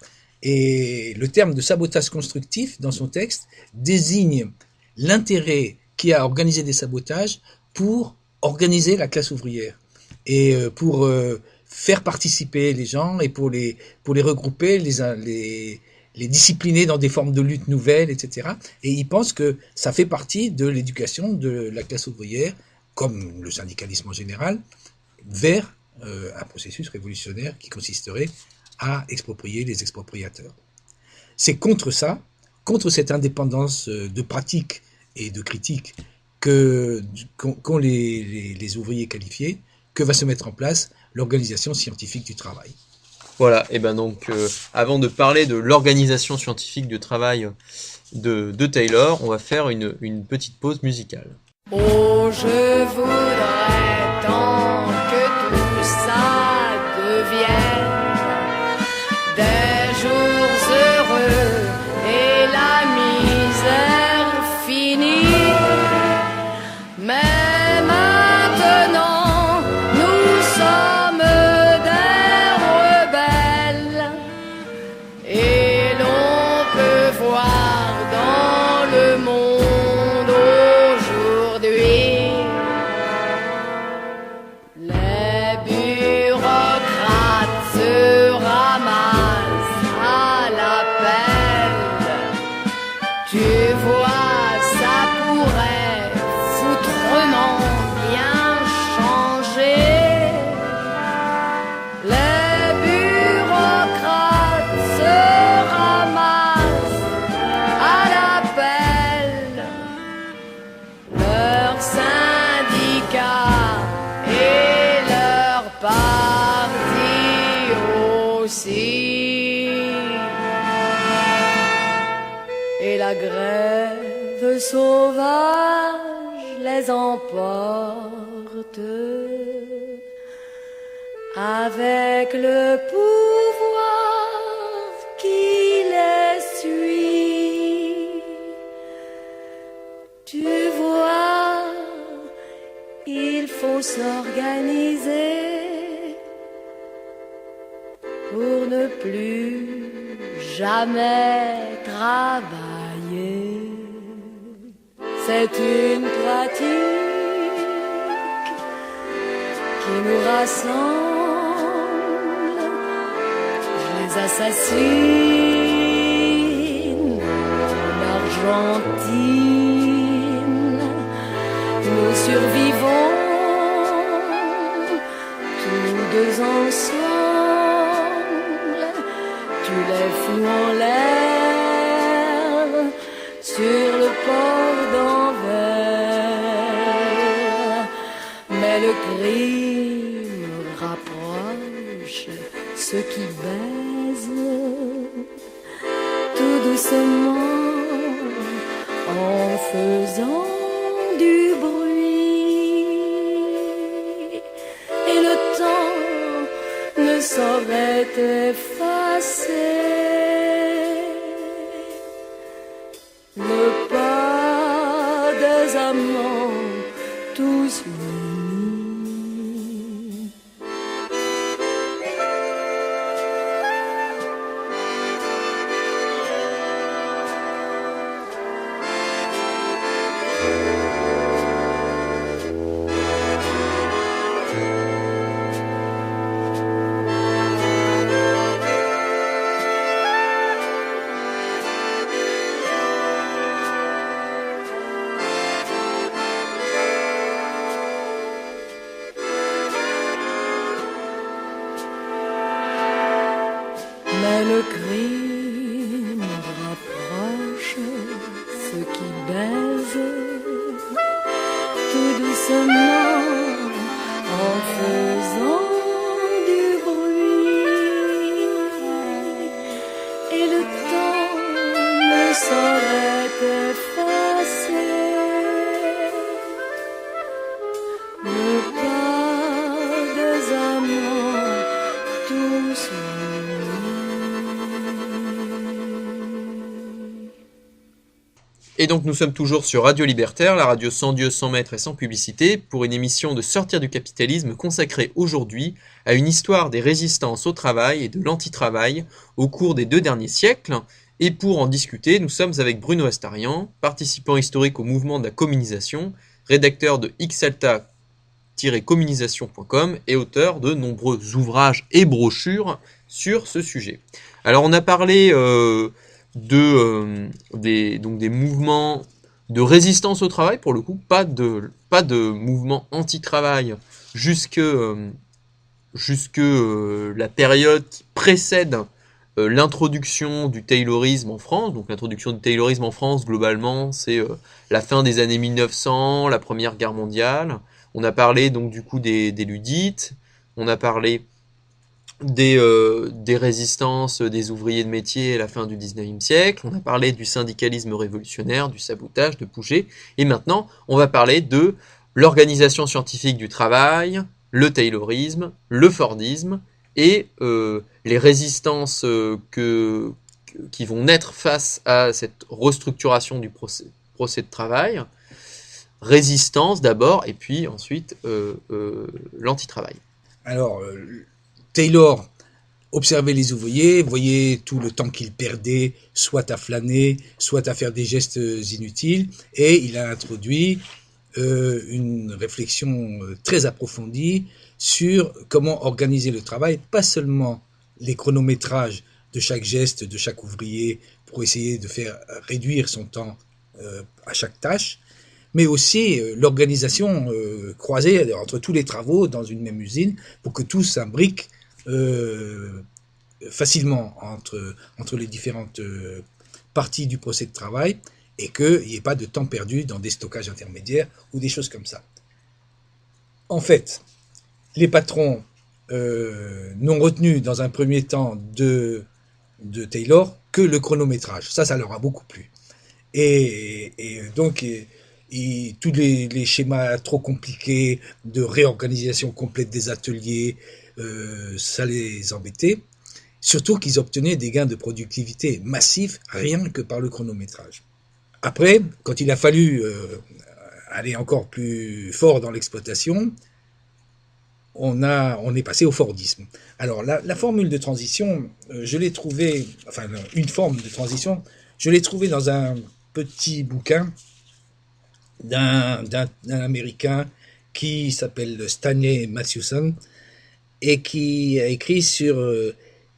Et le terme de sabotage constructif, dans son texte, désigne l'intérêt qui a à organiser des sabotages pour organiser la classe ouvrière et pour faire participer les gens et pour les regrouper, les discipliner dans des formes de lutte nouvelles, etc. Et il pense que ça fait partie de l'éducation de la classe ouvrière, comme le syndicalisme en général, vers un processus révolutionnaire qui consisterait à exproprier les expropriateurs. C'est contre ça, contre cette indépendance de pratique et de critique qu'ont les ouvriers qualifiés, que va se mettre en place l'organisation scientifique du travail. Voilà, et ben donc avant de parler de l'organisation scientifique du travail de Taylor, on va faire une petite pause musicale. Oh, je voudrais tant que tout ça devienne des jours heureux et la misère finie. Mais maintenant, nous sommes des rebelles et l'on peut voir dans le monde aujourd'hui les bureaucrates se ramassent à l'appel. Tu vois, ça pourrait foutrement bien changer. Les bureaucrates se ramassent à l'appel. Leurs syndicats et leur parti aussi. Et la grève sauvage les emporte avec le pouvoir qui les suit. Tu vois, il faut s'organiser pour ne plus jamais travailler. C'est une pratique qui nous rassemble. Je les assassine en Argentine. Nous survivons tous deux ensemble. Tu les fous en l'air sur le port d'Anvers. Mais le crime rapproche ceux qui baisent tout doucement en faisant du bruit. Et le temps ne saurait effacer le pas des amants tous unis. Mais le crime rapproche ceux qui baisent tout doucement en faisant du bruit. Et le temps ne saurait effacer le pas des amants tous unis. Et donc nous sommes toujours sur Radio Libertaire, la radio sans Dieu, sans maître et sans publicité, pour une émission de Sortir du capitalisme consacrée aujourd'hui à une histoire des résistances au travail et de l'anti-travail au cours des 2 derniers siècles. Et pour en discuter, nous sommes avec Bruno Astarian, participant historique au mouvement de la communisation, rédacteur de xalta-communisation.com et auteur de nombreux ouvrages et brochures sur ce sujet. Alors on a parlé des mouvements de résistance au travail, pour le coup, pas de mouvement anti-travail jusque la période qui précède l'introduction du Taylorisme en France. Donc l'introduction du Taylorisme en France, globalement, c'est la fin des années 1900, la Première Guerre mondiale. On a parlé donc du coup des Luddites, on a parlé des résistances des ouvriers de métier à la fin du 19e siècle, on a parlé du syndicalisme révolutionnaire, du sabotage, de Pouget, et maintenant on va parler de l'organisation scientifique du travail, le Taylorisme, le Fordisme, et les résistances qui vont naître face à cette restructuration du procès de travail, résistance d'abord, et puis ensuite l'anti-travail. Alors, Taylor observait les ouvriers, voyait tout le temps qu'ils perdaient, soit à flâner, soit à faire des gestes inutiles, et il a introduit une réflexion très approfondie sur comment organiser le travail, pas seulement les chronométrages de chaque geste, de chaque ouvrier, pour essayer de faire réduire son temps à chaque tâche, mais aussi l'organisation croisée entre tous les travaux dans une même usine pour que tout s'imbrique facilement entre les différentes parties du procès de travail et qu'il n'y ait pas de temps perdu dans des stockages intermédiaires ou des choses comme ça. En fait, les patrons n'ont retenu dans un premier temps de Taylor que le chronométrage. Ça leur a beaucoup plu. Et donc, tous les schémas trop compliqués de réorganisation complète des ateliers, ça les embêtait. Surtout qu'ils obtenaient des gains de productivité massifs rien que par le chronométrage. Après, quand il a fallu aller encore plus fort dans l'exploitation, on est passé au Fordisme. Alors, la formule de transition, je l'ai trouvée, enfin, une forme de transition, je l'ai trouvée dans un petit bouquin d'un Américain qui s'appelle Stanley Mathewson et qui a écrit sur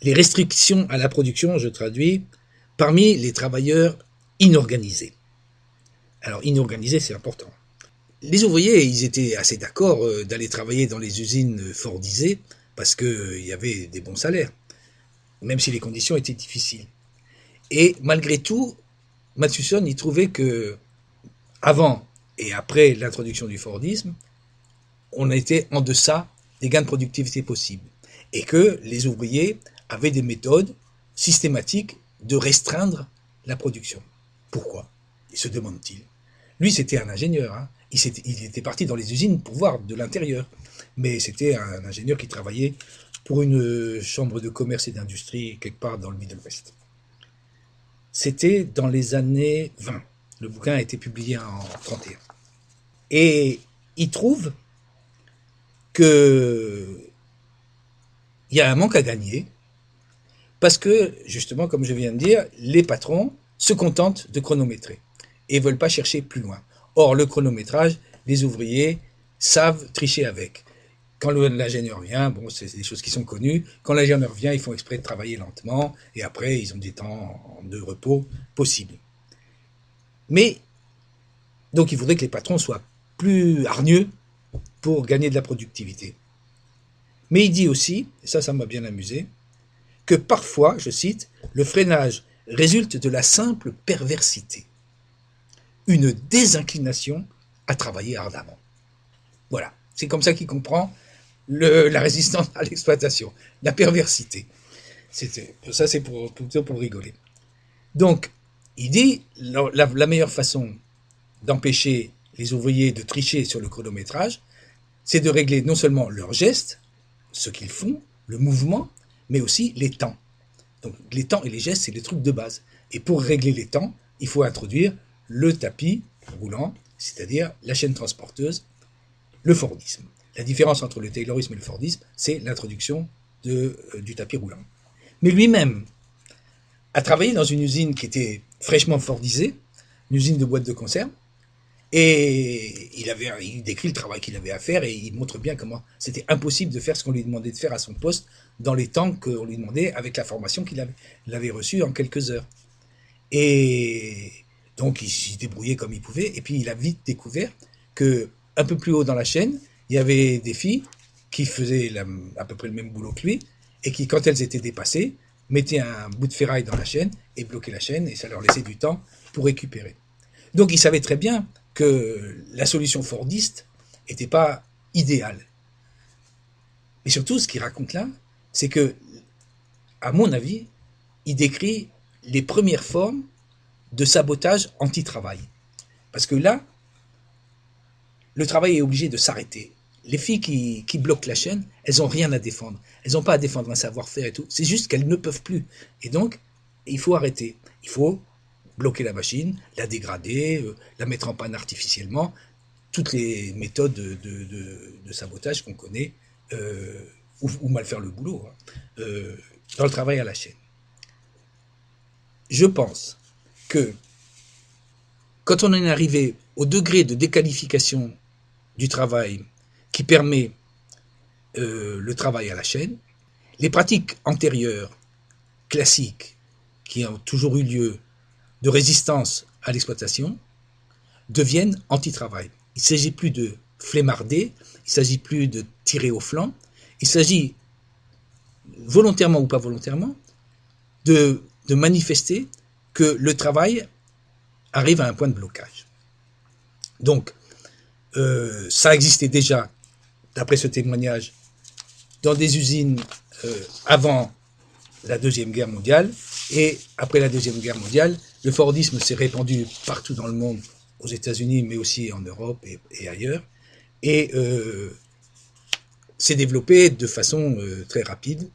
les restrictions à la production, je traduis, parmi les travailleurs inorganisés. Alors, inorganisés, c'est important. Les ouvriers, ils étaient assez d'accord d'aller travailler dans les usines fordisées parce qu'il y avait des bons salaires, même si les conditions étaient difficiles. Et malgré tout, Mathewson, il trouvait que avant et après l'introduction du Fordisme, on était en deçà des gains de productivité possibles et que les ouvriers avaient des méthodes systématiques de restreindre la production. Pourquoi ? Se demande-t-il. Lui, c'était un ingénieur. Hein. Il était parti dans les usines pour voir de l'intérieur. Mais c'était un ingénieur qui travaillait pour une chambre de commerce et d'industrie quelque part dans le Middle West. C'était dans les années 20. Le bouquin a été publié en 31. Et il trouve qu'il y a un manque à gagner parce que, justement, comme je viens de dire, les patrons se contentent de chronométrer et ne veulent pas chercher plus loin. Or, le chronométrage, les ouvriers savent tricher avec. Quand l'ingénieur vient, bon, c'est des choses qui sont connues, quand l'ingénieur vient, ils font exprès de travailler lentement, et après, ils ont des temps de repos possibles. Mais, donc, il faudrait que les patrons soient plus hargneux pour gagner de la productivité. Mais il dit aussi, et ça m'a bien amusé, que parfois, je cite, le freinage résulte de la simple perversité, une désinclination à travailler ardemment. Voilà, c'est comme ça qu'il comprend la résistance à l'exploitation, la perversité. Ça, c'est plutôt pour rigoler. Donc, il dit, la meilleure façon d'empêcher les ouvriers de tricher sur le chronométrage, c'est de régler non seulement leurs gestes, ce qu'ils font, le mouvement, mais aussi les temps. Donc, les temps et les gestes, c'est les trucs de base. Et pour régler les temps, il faut introduire le tapis roulant, c'est-à-dire la chaîne transporteuse, le Fordisme. La différence entre le Taylorisme et le Fordisme, c'est l'introduction du tapis roulant. Mais lui-même a travaillé dans une usine qui était fraîchement fordisée, une usine de boîtes de conserve, et il décrit le travail qu'il avait à faire et il montre bien comment c'était impossible de faire ce qu'on lui demandait de faire à son poste dans les temps qu'on lui demandait avec la formation qu'il avait reçue en quelques heures. Et donc il s'y débrouillait comme il pouvait et puis il a vite découvert que un peu plus haut dans la chaîne, il y avait des filles qui faisaient à peu près le même boulot que lui et qui, quand elles étaient dépassées, mettaient un bout de ferraille dans la chaîne et bloquaient la chaîne, et ça leur laissait du temps pour récupérer. Donc ils savaient très bien que la solution fordiste n'était pas idéale. Mais surtout, ce qu'il raconte là, c'est que, à mon avis, il décrit les premières formes de sabotage anti-travail. Parce que là, le travail est obligé de s'arrêter. Les filles qui bloquent la chaîne, elles n'ont rien à défendre. Elles n'ont pas à défendre un savoir-faire et tout. C'est juste qu'elles ne peuvent plus. Et donc, il faut arrêter. Il faut bloquer la machine, la dégrader, la mettre en panne artificiellement. Toutes les méthodes de sabotage qu'on connaît, ou mal faire le boulot, dans le travail à la chaîne. Je pense que quand on en est arrivé au degré de déqualification du travail qui permet le travail à la chaîne, les pratiques antérieures, classiques, qui ont toujours eu lieu de résistance à l'exploitation, deviennent anti-travail. Il ne s'agit plus de flemmarder, il ne s'agit plus de tirer au flanc, il s'agit, volontairement ou pas volontairement, de manifester que le travail arrive à un point de blocage. Donc, ça existait déjà, d'après ce témoignage, dans des usines avant la Deuxième Guerre mondiale, et après la Deuxième Guerre mondiale, le Fordisme s'est répandu partout dans le monde, aux États-Unis, mais aussi en Europe et ailleurs, et s'est développé de façon très rapide,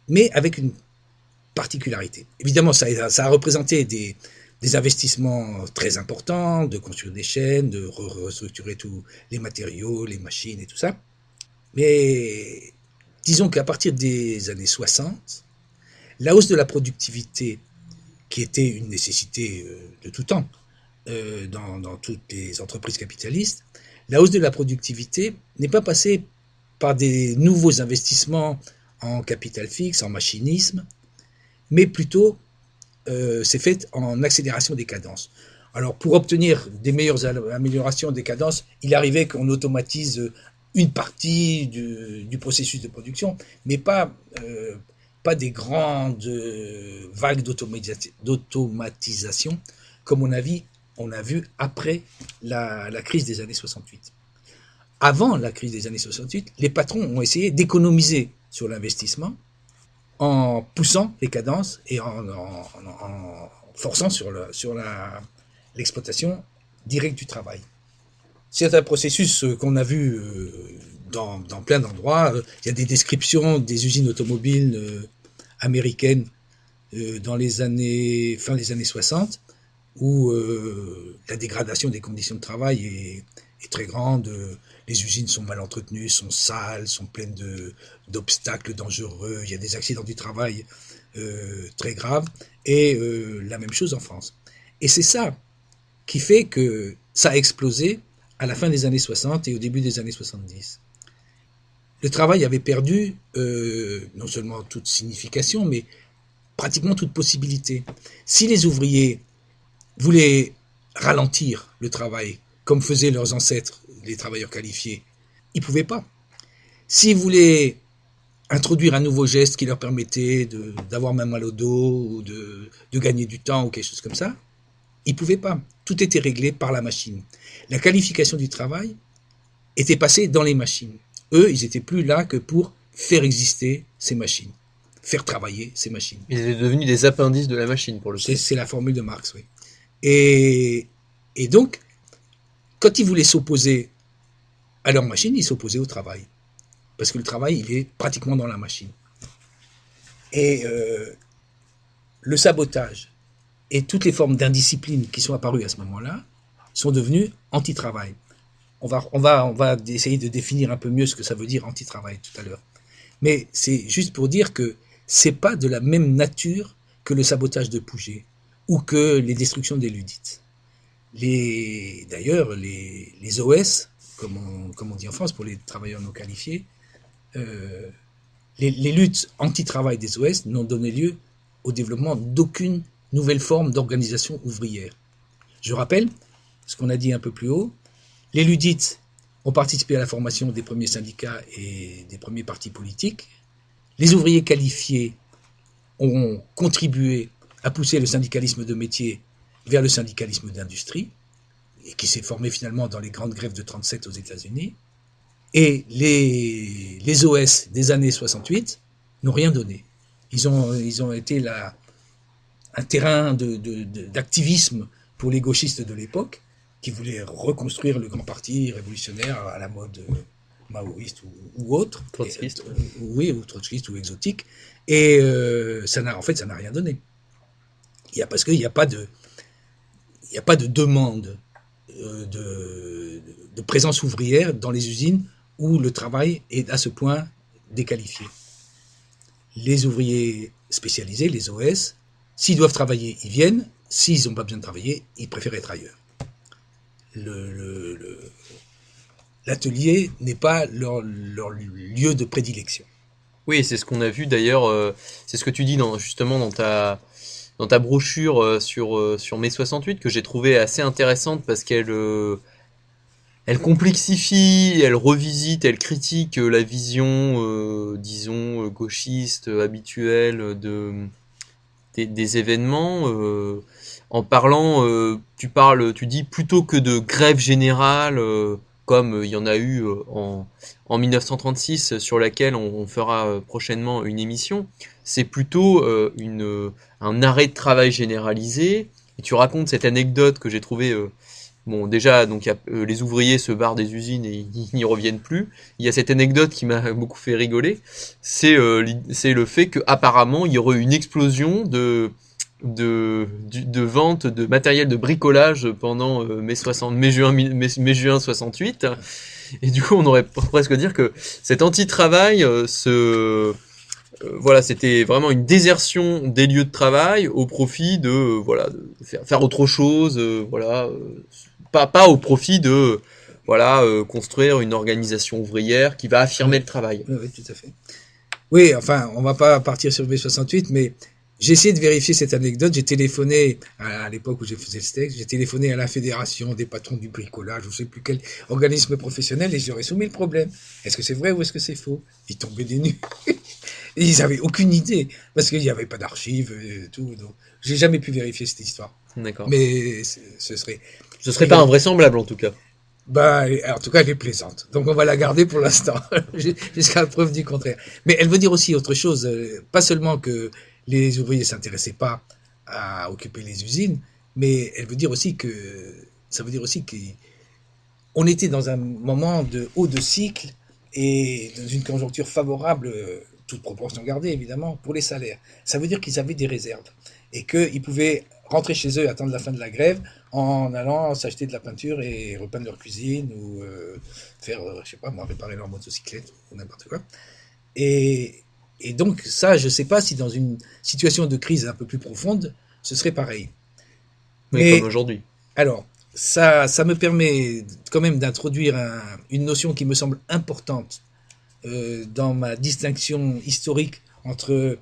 mais avec une particularité. Évidemment, ça a représenté des investissements très importants, de construire des chaînes, de restructurer tous les matériaux, les machines et tout ça. Mais disons qu'à partir des années 60, la hausse de la productivité, qui était une nécessité de tout temps dans toutes les entreprises capitalistes, la hausse de la productivité n'est pas passée par des nouveaux investissements en capital fixe, en machinisme, mais plutôt c'est fait en accélération des cadences. Alors, pour obtenir des meilleures améliorations des cadences, il arrivait qu'on automatise une partie du processus de production, mais pas des grandes vagues d'automatisation comme on a vu après la crise des années 68. Avant la crise des années 68, les patrons ont essayé d'économiser sur l'investissement en poussant les cadences et en forçant sur l'exploitation directe du travail. C'est un processus qu'on a vu dans plein d'endroits. Il y a des descriptions des usines automobiles américaines dans fin des années 60, où la dégradation des conditions de travail est très grande. Les usines sont mal entretenues, sont sales, sont pleines d'obstacles dangereux. Il y a des accidents du travail très graves. Et la même chose en France. Et c'est ça qui fait que ça a explosé à la fin des années 60 et au début des années 70. Le travail avait perdu non seulement toute signification, mais pratiquement toute possibilité. Si les ouvriers voulaient ralentir le travail, comme faisaient leurs ancêtres, les travailleurs qualifiés, ils ne pouvaient pas. S'ils voulaient introduire un nouveau geste qui leur permettait d'avoir même mal au dos, ou de gagner du temps, ou quelque chose comme ça, ils ne pouvaient pas. Tout était réglé par la machine. La qualification du travail était passée dans les machines. Eux, ils n'étaient plus là que pour faire exister ces machines, faire travailler ces machines. Ils étaient devenus des appendices de la machine, pour le coup. C'est la formule de Marx, oui. Et donc, quand ils voulaient s'opposer à leur machine, ils s'opposaient au travail. Parce que le travail, il est pratiquement dans la machine. Et le sabotage et toutes les formes d'indiscipline qui sont apparues à ce moment-là sont devenues anti-travail. On va essayer de définir un peu mieux ce que ça veut dire anti-travail tout à l'heure. Mais c'est juste pour dire que c'est pas de la même nature que le sabotage de Pouget ou que les destructions des Ludites. D'ailleurs, les OS, comme on dit en France pour les travailleurs non qualifiés, les luttes anti-travail des OS n'ont donné lieu au développement d'aucune nouvelle forme d'organisation ouvrière. Je rappelle ce qu'on a dit un peu plus haut. Les Ludites ont participé à la formation des premiers syndicats et des premiers partis politiques. Les ouvriers qualifiés ont contribué à pousser le syndicalisme de métier vers le syndicalisme d'industrie, et qui s'est formé finalement dans les grandes grèves de 1937 aux États-Unis. Et les OS des années 68 n'ont rien donné. Ils ont été un terrain d'activisme pour les gauchistes de l'époque, qui voulaient reconstruire le grand parti révolutionnaire à la mode maoïste ou autre. Trotskiste. Oui, ou trotskiste ou exotique. Et ça n'a rien donné. Parce qu'il n'y a pas de demande de présence ouvrière dans les usines où le travail est à ce point déqualifié. Les ouvriers spécialisés, les OS, s'ils doivent travailler, ils viennent. S'ils n'ont pas besoin de travailler, ils préfèrent être ailleurs. L'atelier n'est pas leur lieu de prédilection. Oui, c'est ce qu'on a vu d'ailleurs, c'est ce que tu dis justement dans ta brochure sur mai 68 que j'ai trouvé assez intéressante parce qu'elle complexifie, elle revisite, elle critique la vision, disons, gauchiste habituelle des événements. En parlant, tu dis plutôt que de grève générale, comme il y en a eu en 1936, sur laquelle on fera prochainement une émission, c'est plutôt un arrêt de travail généralisé. Et tu racontes cette anecdote que j'ai trouvée. Bon, déjà, donc les ouvriers se barrent des usines et ils n'y reviennent plus. Il y a cette anecdote qui m'a beaucoup fait rigoler. C'est le fait qu'apparemment, il y aurait eu une explosion de vente de matériel de bricolage pendant mai-juin 68. Et du coup, on aurait presque dire que cet anti-travail voilà, c'était vraiment une désertion des lieux de travail au profit de faire autre chose, pas au profit de construire une organisation ouvrière qui va affirmer le travail. Oui, tout à fait. Oui, enfin, on va pas partir sur mai 68, mais j'ai essayé de vérifier cette anecdote. J'ai téléphoné à l'époque où je faisais le texte, j'ai téléphoné à la fédération des patrons du bricolage, je ne sais plus quel organisme professionnel, et j'aurais soumis le problème. Est-ce que c'est vrai ou est-ce que c'est faux? Ils tombaient des nues. Et ils n'avaient aucune idée, parce qu'il n'y avait pas d'archives et tout. Donc, j'ai jamais pu vérifier cette histoire. D'accord. Mais ce serait pas invraisemblable en tout cas. En tout cas, elle est plaisante. Donc, on va la garder pour l'instant, jusqu'à la preuve du contraire. Mais elle veut dire aussi autre chose. Pas seulement que les ouvriers ne s'intéressaient pas à occuper les usines, mais elle veut dire aussi ça veut dire aussi qu'on était dans un moment de haut de cycle et dans une conjoncture favorable, toute proportion gardée évidemment, pour les salaires. Ça veut dire qu'ils avaient des réserves et qu'ils pouvaient rentrer chez eux, attendre la fin de la grève, en allant s'acheter de la peinture et repeindre leur cuisine ou faire, je sais pas moi, réparer leur motocyclette ou n'importe quoi. Et donc ça, je sais pas si dans une situation de crise un peu plus profonde, ce serait pareil. Mais comme aujourd'hui. Alors, ça me permet quand même d'introduire une notion qui me semble importante dans ma distinction historique entre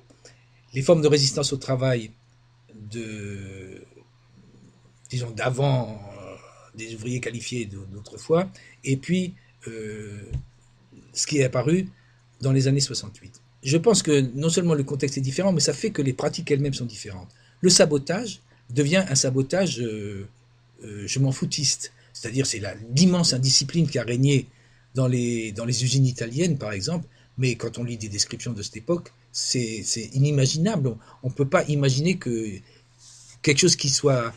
les formes de résistance au travail disons d'avant des ouvriers qualifiés d'autrefois, et puis ce qui est apparu dans les années 68. Je pense que non seulement le contexte est différent, mais ça fait que les pratiques elles-mêmes sont différentes. Le sabotage devient un sabotage je m'en foutiste, c'est-à-dire c'est l'immense indiscipline qui a régné dans les usines italiennes par exemple, mais quand on lit des descriptions de cette époque, c'est inimaginable. On ne peut pas imaginer que quelque chose qui soit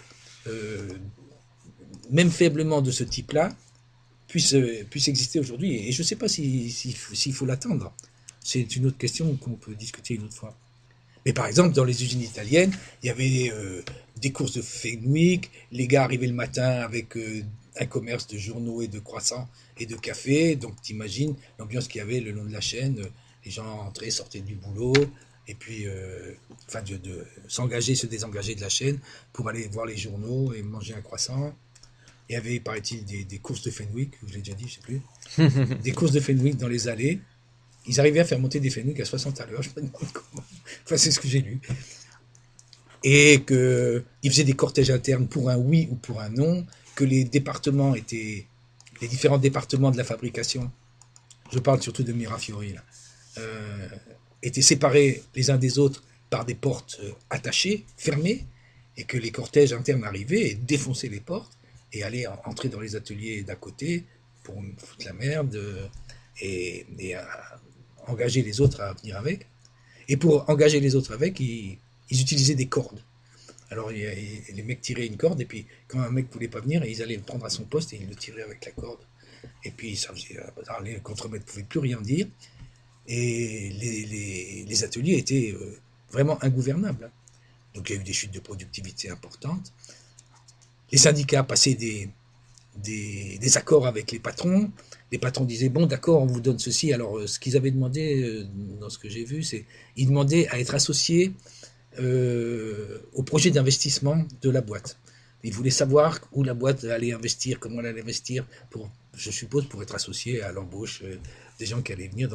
même faiblement de ce type-là puisse exister aujourd'hui. Et je ne sais pas s'il faut l'attendre. C'est une autre question qu'on peut discuter une autre fois. Mais par exemple, dans les usines italiennes, il y avait des courses de Fenwick, les gars arrivaient le matin avec un commerce de journaux et de croissants et de café. Donc t'imagines l'ambiance qu'il y avait le long de la chaîne. Les gens entraient, sortaient du boulot, et puis de s'engager, se désengager de la chaîne pour aller voir les journaux et manger un croissant. Il y avait, paraît-il, des courses de Fenwick, je l'ai déjà dit, je ne sais plus, des courses de Fenwick dans les allées. Ils arrivaient à faire monter des Fenwick à 60 à l'heure, je me demande comment. Enfin, c'est ce que j'ai lu. Et qu'ils faisaient des cortèges internes pour un oui ou pour un non, que les différents départements de la fabrication, je parle surtout de Mirafiori, là, étaient séparés les uns des autres par des portes attachées, fermées, et que les cortèges internes arrivaient et défonçaient les portes et allaient entrer dans les ateliers d'à côté pour me foutre la merde et engager les autres à venir avec. Et pour engager les autres avec, ils utilisaient des cordes. Alors les mecs tiraient une corde et puis quand un mec voulait pas venir, ils allaient le prendre à son poste et ils le tiraient avec la corde. Et puis ça faisait, les contremaîtres ne pouvaient plus rien dire et les ateliers étaient vraiment ingouvernables. Donc il y a eu des chutes de productivité importantes. Les syndicats passaient des accords avec les patrons. Les patrons disaient bon d'accord, on vous donne ceci. Alors ce qu'ils avaient demandé dans ce que j'ai vu, c'est ils demandaient à être associés au projet d'investissement de la boîte. Ils voulaient savoir où la boîte allait investir, comment elle allait investir, je suppose pour être associé à l'embauche des gens qui allaient venir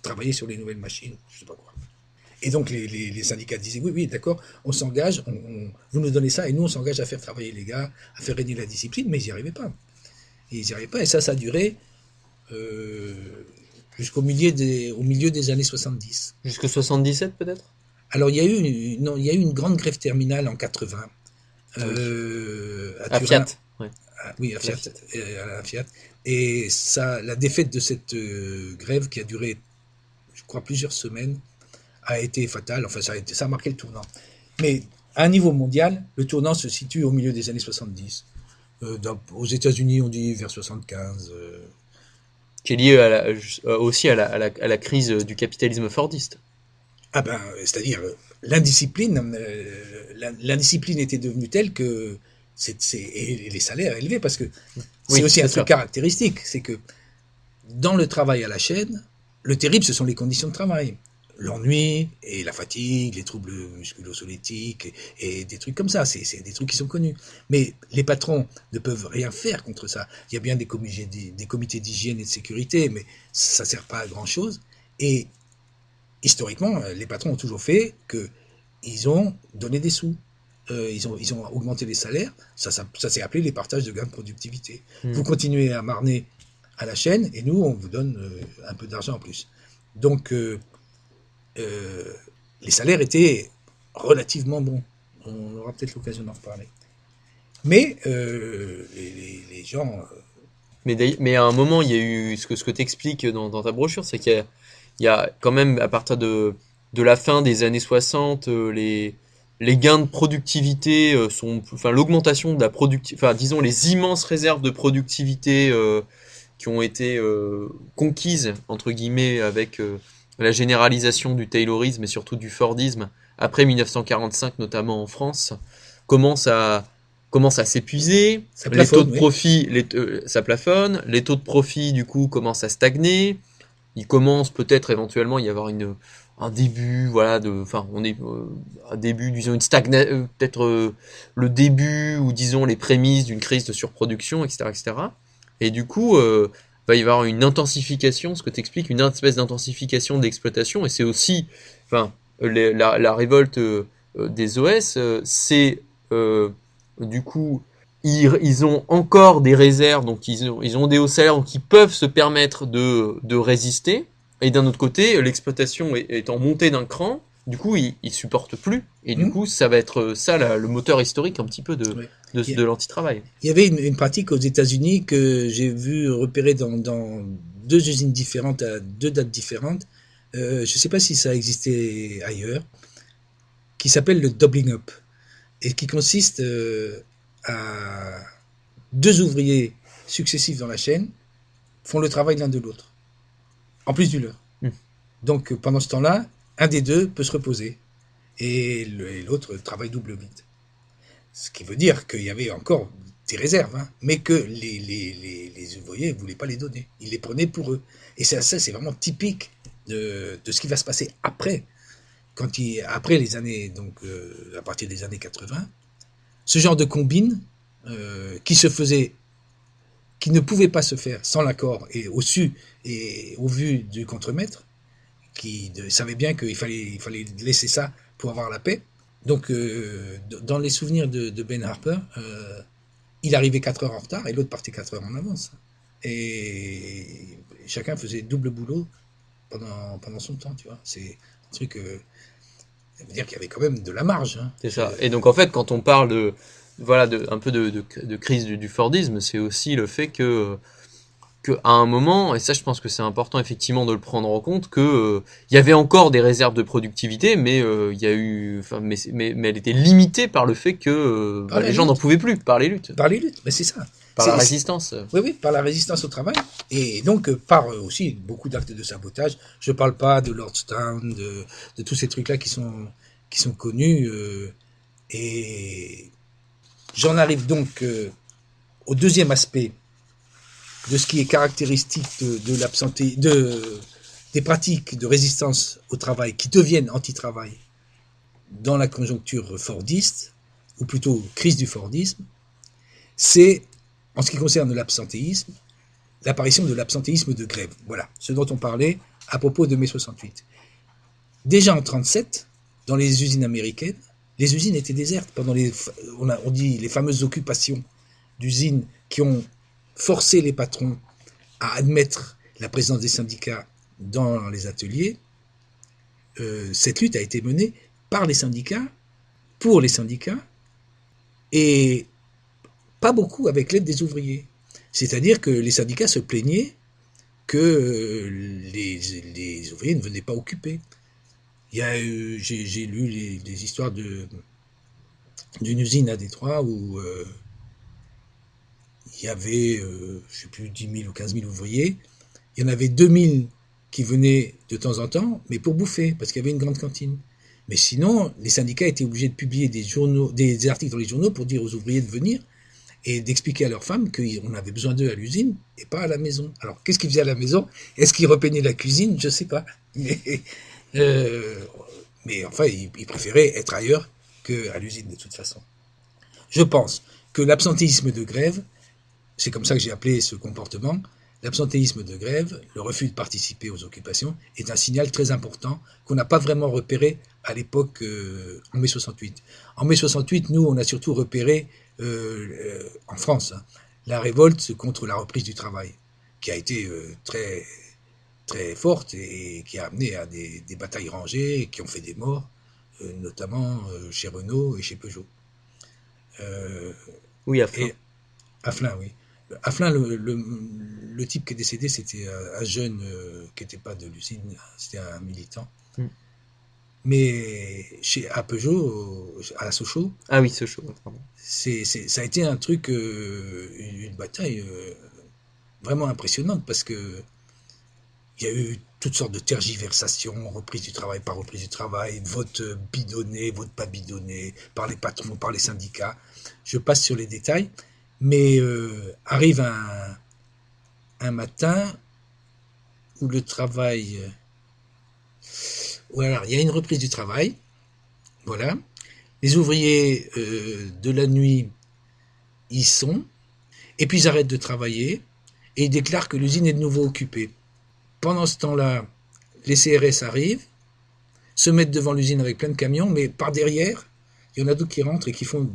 travailler sur les nouvelles machines, je sais pas quoi. Et donc les syndicats disaient oui d'accord, on s'engage, vous nous donnez ça et nous on s'engage à faire travailler les gars, à faire régner la discipline, mais ils n'y arrivaient pas. Et ça a duré jusqu'au milieu des années 70. Jusqu'au 77 peut-être. Alors il y a eu une grande grève terminale en 80 à Fiat. Ouais. Oui, à Fiat, à la Fiat. Et la défaite de cette grève qui a duré, je crois, plusieurs semaines, a été fatale. Enfin, ça a marqué le tournant. Mais à un niveau mondial, le tournant se situe au milieu des années 70. Aux États-Unis, on dit vers 75. Qui est lié aussi à la crise du capitalisme fordiste. Ah ben, c'est-à-dire l'indiscipline était devenue telle que et les salaires élevés, parce que c'est aussi un truc caractéristique, c'est que dans le travail à la chaîne, le terrible, ce sont les conditions de travail. L'ennui et la fatigue, les troubles musculo-squelettiques et des trucs comme ça, c'est des trucs qui sont connus. Mais les patrons ne peuvent rien faire contre ça. Il y a bien des comités d'hygiène et de sécurité, mais ça ne sert pas à grand-chose. Et historiquement, les patrons ont toujours fait qu'ils ont donné des sous. Ils ont augmenté les salaires. Ça s'est appelé les partages de gains de productivité. Vous continuez à marner à la chaîne et nous, on vous donne un peu d'argent en plus. Donc, les salaires étaient relativement bons. On aura peut-être l'occasion d'en reparler. Mais les gens... Mais à un moment, il y a eu ce que tu expliques dans ta brochure, c'est qu'il y a quand même, à partir de la fin des années 60, les gains de productivité l'augmentation de la productivité, disons les immenses réserves de productivité qui ont été conquises, entre guillemets, avec la généralisation du taylorisme et surtout du fordisme, après 1945, notamment en France, commence à s'épuiser, les taux de profit, ça plafonne, les taux de profit, du coup, commencent à stagner, il commence peut-être éventuellement à y avoir un début, un début, disons, une stagnation, peut-être le début, ou disons les prémices d'une crise de surproduction, etc., etc. Et du coup, va y avoir une intensification, ce que tu expliques, une espèce d'intensification d'exploitation, et c'est aussi, la révolte des OS, c'est, du coup, ils ont encore des réserves, donc ils ont des hauts salaires, donc ils peuvent se permettre de résister. Et d'un autre côté, l'exploitation étant montée d'un cran, du coup, ils supportent plus. Et du coup, ça va être ça le moteur historique un petit peu de l'anti-travail. Il y avait une pratique aux États-Unis que j'ai vu repérer dans deux usines différentes à deux dates différentes. Je ne sais pas si ça existait ailleurs, qui s'appelle le doubling up et qui consiste à deux ouvriers successifs dans la chaîne font le travail l'un de l'autre, en plus du leur. Donc pendant ce temps-là, un des deux peut se reposer et l'autre travaille double vite. Ce qui veut dire qu'il y avait encore des réserves, mais que les ouvriers ne voulaient pas les donner. Ils les prenaient pour eux. Et ça c'est vraiment typique de ce qui va se passer après. Après les années, donc à partir des années 80, ce genre de combine qui ne pouvait pas se faire sans l'accord et au su et au vu du contremaître, qui savait bien qu'il fallait laisser ça pour avoir la paix. Donc, dans les souvenirs de Ben Harper, il arrivait 4 heures en retard et l'autre partait 4 heures en avance. Et chacun faisait double boulot pendant son temps, tu vois. C'est un truc... Ça veut dire qu'il y avait quand même de la marge. Hein. C'est ça. Et donc en fait, quand on parle un peu de crise du Fordisme, c'est aussi le fait que à un moment, et ça je pense que c'est important effectivement de le prendre en compte, que il y avait encore des réserves de productivité, mais il y a eu, mais elle était limitée par le fait que les gens n'en pouvaient plus par les luttes. Par les luttes, mais c'est ça. Par la résistance. Oui, par la résistance au travail. Et donc, par aussi beaucoup d'actes de sabotage. Je ne parle pas de Lordstown, de tous ces trucs-là qui sont connus. Et j'en arrive donc au deuxième aspect de ce qui est caractéristique des pratiques de résistance au travail qui deviennent anti-travail dans la conjoncture fordiste, ou plutôt crise du Fordisme, c'est, en ce qui concerne l'absentéisme, l'apparition de l'absentéisme de grève. Voilà, ce dont on parlait à propos de mai 68. Déjà en 1937, dans les usines américaines, les usines étaient désertes pendant on dit les fameuses occupations d'usines qui ont forcé les patrons à admettre la présence des syndicats dans les ateliers. Cette lutte a été menée par les syndicats, pour les syndicats, et pas beaucoup avec l'aide des ouvriers. C'est-à-dire que les syndicats se plaignaient que les ouvriers ne venaient pas occuper. J'ai lu des histoires d'une usine à Détroit où il y avait, je ne sais plus, 10 000 ou 15 000 ouvriers. Il y en avait 2 000 qui venaient de temps en temps, mais pour bouffer, parce qu'il y avait une grande cantine. Mais sinon, les syndicats étaient obligés de publier des articles dans les journaux pour dire aux ouvriers de venir et d'expliquer à leurs femmes qu'on avait besoin d'eux à l'usine et pas à la maison. Alors, qu'est-ce qu'ils faisaient à la maison? Est-ce qu'ils repeignaient la cuisine? Je ne sais pas. Mais enfin, ils préféraient être ailleurs qu'à l'usine, de toute façon. Je pense que l'absentéisme de grève, c'est comme ça que j'ai appelé ce comportement, l'absentéisme de grève, le refus de participer aux occupations, est un signal très important qu'on n'a pas vraiment repéré à l'époque en mai 68. En mai 68, nous, on a surtout repéré, en France, la révolte contre la reprise du travail, qui a été très, très forte et qui a amené à des batailles rangées qui ont fait des morts, notamment chez Renault et chez Peugeot. Oui, à Flins. À Flins, oui. À Flins, le type qui est décédé, c'était un jeune qui n'était pas de l'usine, c'était un militant. Mais à Peugeot, à Sochaux. Ah oui, Sochaux, pardon. Ça a été un truc, une bataille vraiment impressionnante parce que il y a eu toutes sortes de tergiversations, reprise du travail par reprise du travail, vote bidonné, vote pas bidonné, par les patrons, par les syndicats. Je passe sur les détails, mais arrive un matin où le travail... Voilà, il y a une reprise du travail, voilà. Les ouvriers de la nuit y sont, et puis ils arrêtent de travailler, et ils déclarent que l'usine est de nouveau occupée. Pendant ce temps-là, les CRS arrivent, se mettent devant l'usine avec plein de camions, mais par derrière, il y en a d'autres qui rentrent et qui font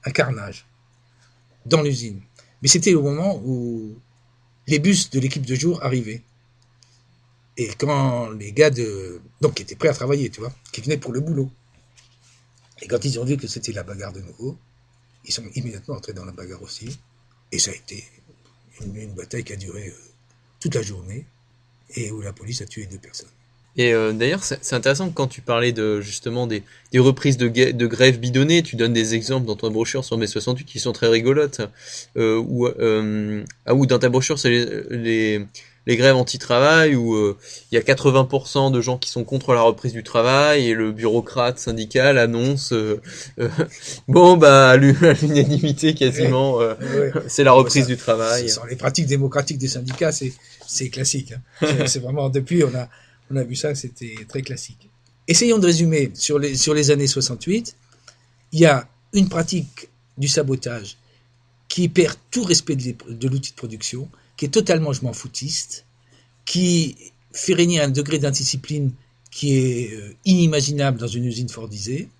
un carnage dans l'usine. Mais c'était au moment où les bus de l'équipe de jour arrivaient. Et quand les gars donc qui étaient prêts à travailler, tu vois, qui venaient pour le boulot, et quand ils ont vu que c'était la bagarre de nouveau, ils sont immédiatement entrés dans la bagarre aussi. Et ça a été une bataille qui a duré toute la journée et où la police a tué 2 personnes. Et d'ailleurs, c'est intéressant que quand tu parlais justement des reprises de grève bidonnées, tu donnes des exemples dans ta brochure sur mai 68 qui sont très rigolotes. Ou dans ta brochure, c'est les grèves anti-travail où il y a 80% de gens qui sont contre la reprise du travail et le bureaucrate syndical annonce à l'unanimité quasiment c'est la reprise du travail. Ce sont les pratiques démocratiques des syndicats, c'est classique. Hein. C'est vraiment depuis on a vu ça, c'était très classique. Essayons de résumer sur les années 68. Il y a une pratique du sabotage qui perd tout respect de l'outil de production, qui est totalement je m'en foutiste, qui fait régner un degré d'indiscipline qui est inimaginable dans une usine fordisée,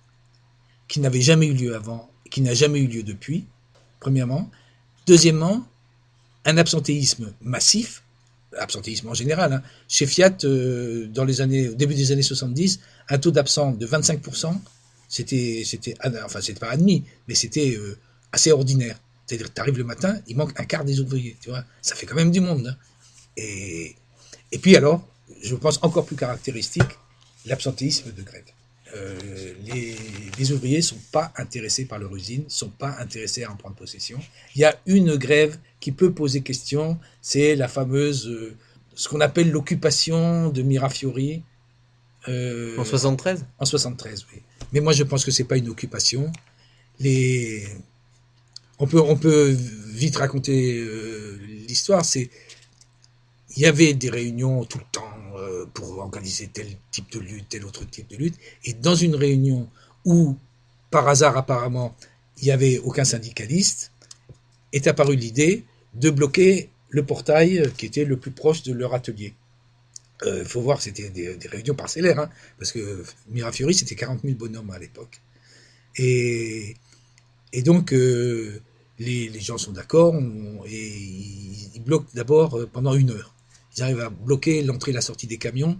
qui n'avait jamais eu lieu avant, qui n'a jamais eu lieu depuis, premièrement. Deuxièmement, un absentéisme massif, absentéisme en général. Hein. Chez Fiat, au début des années 70, un taux d'absent de 25%, c'était pas admis, mais c'était assez ordinaire. C'est-à-dire que tu arrives le matin, il manque un quart des ouvriers, tu vois. Ça fait quand même du monde. Hein. Et puis alors, je pense encore plus caractéristique, l'absentéisme de grève. Les ouvriers ne sont pas intéressés par leur usine, ne sont pas intéressés à en prendre possession. Il y a une grève qui peut poser question, c'est la fameuse, ce qu'on appelle l'occupation de Mirafiori. En 73 ? En 73, oui. Mais moi, je pense que ce n'est pas une occupation. On peut vite raconter l'histoire. Il y avait des réunions tout le temps pour organiser tel type de lutte, tel autre type de lutte. Et dans une réunion où, par hasard apparemment, il n'y avait aucun syndicaliste, est apparue l'idée de bloquer le portail qui était le plus proche de leur atelier. Il faut voir que c'était des réunions parcellaires, hein, parce que Mirafiori, c'était 40 000 bonhommes à l'époque. Et donc, les gens sont d'accord et ils bloquent d'abord pendant 1 heure. Ils arrivent à bloquer l'entrée et la sortie des camions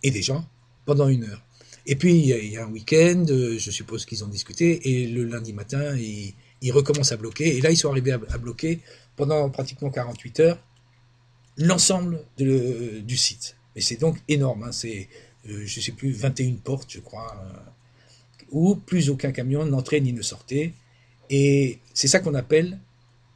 et des gens pendant 1 heure. Et puis, il y a un week-end, je suppose qu'ils ont discuté, et le lundi matin, ils recommencent à bloquer. Et là, ils sont arrivés à bloquer pendant pratiquement 48 heures l'ensemble du site. Et c'est donc énorme. Hein, c'est, je ne sais plus, 21 portes, je crois, où plus aucun camion n'entrait ni ne sortait. Et c'est ça qu'on appelle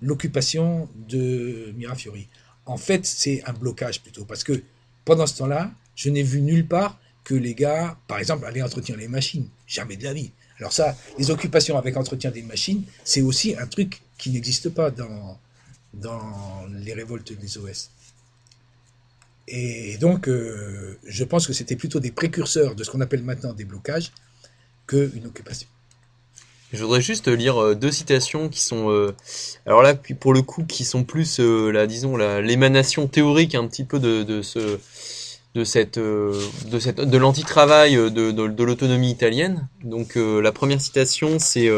l'occupation de Mirafiori. En fait, c'est un blocage plutôt, parce que pendant ce temps-là, je n'ai vu nulle part que les gars, par exemple, allaient entretenir les machines. Jamais de la vie. Alors ça, les occupations avec entretien des machines, c'est aussi un truc qui n'existe pas dans les révoltes des OS. Et donc, je pense que c'était plutôt des précurseurs de ce qu'on appelle maintenant des blocages qu'une occupation. Je voudrais juste lire 2 citations qui sont, alors là, pour le coup, qui sont plus, l'émanation théorique un petit peu de l'anti-travail de l'autonomie italienne. Donc, la première citation, c'est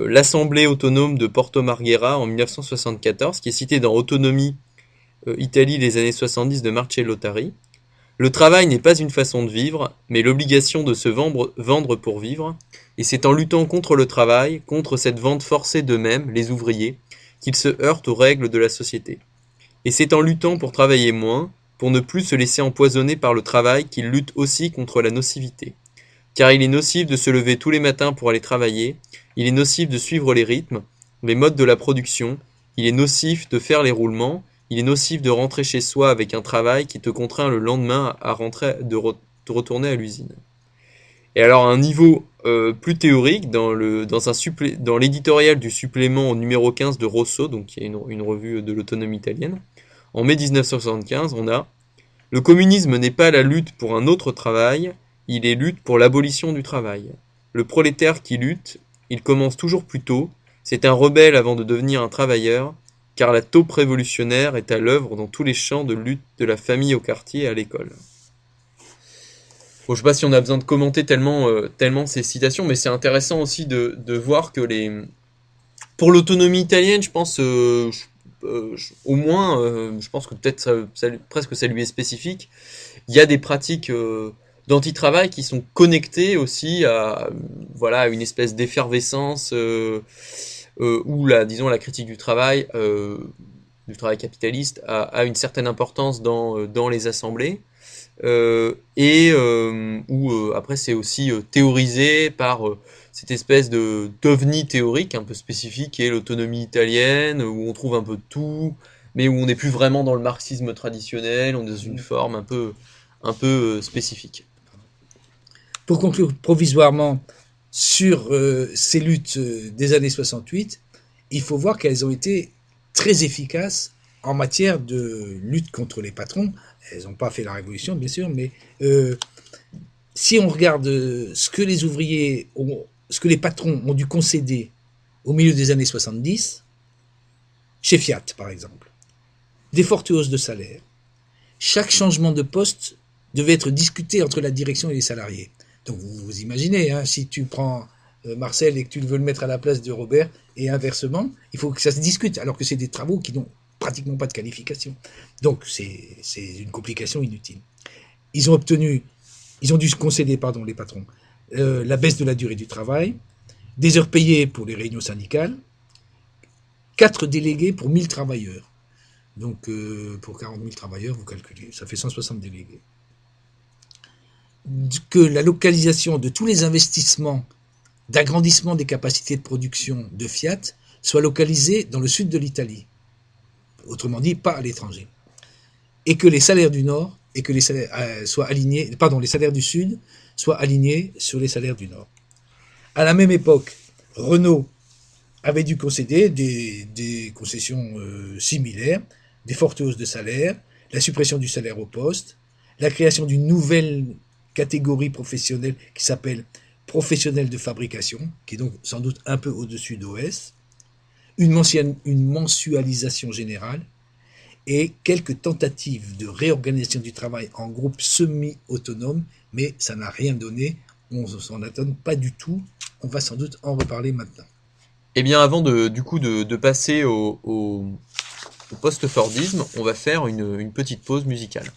l'Assemblée autonome de Porto Marghera en 1974, qui est citée dans Autonomie Italie les années 70 de Marcello Tari. Le travail n'est pas une façon de vivre, mais l'obligation de se vendre pour vivre, et c'est en luttant contre le travail, contre cette vente forcée d'eux-mêmes, les ouvriers, qu'ils se heurtent aux règles de la société. Et c'est en luttant pour travailler moins, pour ne plus se laisser empoisonner par le travail, qu'ils luttent aussi contre la nocivité. Car il est nocif de se lever tous les matins pour aller travailler, il est nocif de suivre les rythmes, les modes de la production, il est nocif de faire les roulements, il est nocif de rentrer chez soi avec un travail qui te contraint le lendemain à retourner à l'usine. Et alors à un niveau plus théorique, dans l'éditorial du supplément au numéro 15 de Rosso, donc qui est une revue de l'autonomie italienne, en mai 1975, on a « Le communisme n'est pas la lutte pour un autre travail, il est lutte pour l'abolition du travail. Le prolétaire qui lutte, il commence toujours plus tôt, c'est un rebelle avant de devenir un travailleur, car la taupe révolutionnaire est à l'œuvre dans tous les champs de lutte de la famille au quartier et à l'école. » Bon, je ne sais pas si on a besoin de commenter tellement ces citations, mais c'est intéressant aussi de voir que pour l'autonomie italienne, je pense, au moins, je pense que peut-être presque ça lui est spécifique, il y a des pratiques d'anti-travail qui sont connectées aussi à une espèce d'effervescence où la critique du travail capitaliste a une certaine importance dans les assemblées, où après c'est aussi théorisé par cette espèce d'ovni théorique un peu spécifique qui est l'autonomie italienne, où on trouve un peu de tout, mais où on n'est plus vraiment dans le marxisme traditionnel, on est dans une forme un peu spécifique. Pour conclure provisoirement sur ces luttes des années 68, il faut voir qu'elles ont été très efficaces en matière de lutte contre les patrons. Elles n'ont pas fait la révolution, bien sûr, mais si on regarde ce que les patrons ont dû concéder au milieu des années 70, chez Fiat, par exemple, des fortes hausses de salaire. Chaque changement de poste devait être discuté entre la direction et les salariés. Donc vous imaginez, hein, si tu prends Marcel et que tu veux le mettre à la place de Robert, et inversement, il faut que ça se discute, alors que c'est des travaux qui n'ont pratiquement pas de qualification. Donc c'est une complication inutile. Ils ont dû concéder, les patrons, la baisse de la durée du travail, des heures payées pour les réunions syndicales, 4 délégués pour 1000 travailleurs. Donc pour 40 000 travailleurs, vous calculez, ça fait 160 délégués. Que la localisation de tous les investissements d'agrandissement des capacités de production de Fiat soit localisée dans le sud de l'Italie. Autrement dit, pas à l'étranger. Et que les salaires du Nord et que les salaires les salaires du Sud soient alignés sur les salaires du Nord. À la même époque, Renault avait dû concéder des concessions similaires, des fortes hausses de salaire, la suppression du salaire au poste, la création d'une nouvelle catégorie professionnelle qui s'appelle professionnel de fabrication, qui est donc sans doute un peu au-dessus d'OS, une mensualisation générale et quelques tentatives de réorganisation du travail en groupe semi-autonome, mais ça n'a rien donné, on ne s'en étonne pas du tout, on va sans doute en reparler maintenant. Eh bien, avant de passer au post-Fordisme, on va faire une petite pause musicale.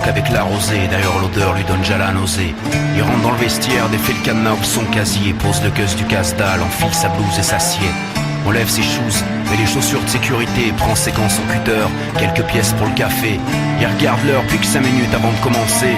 Qu'avec la rosée, d'ailleurs l'odeur lui donne déjà la nausée. Il rentre dans le vestiaire, défait le cadenas ou son casier, pose le gueuse du casse-dalle, enfile sa blouse et s'assied. On lève ses shoes, met les chaussures de sécurité, prend ses gants, son cutter, quelques pièces pour le café. Il regarde l'heure, plus que 5 minutes avant de commencer.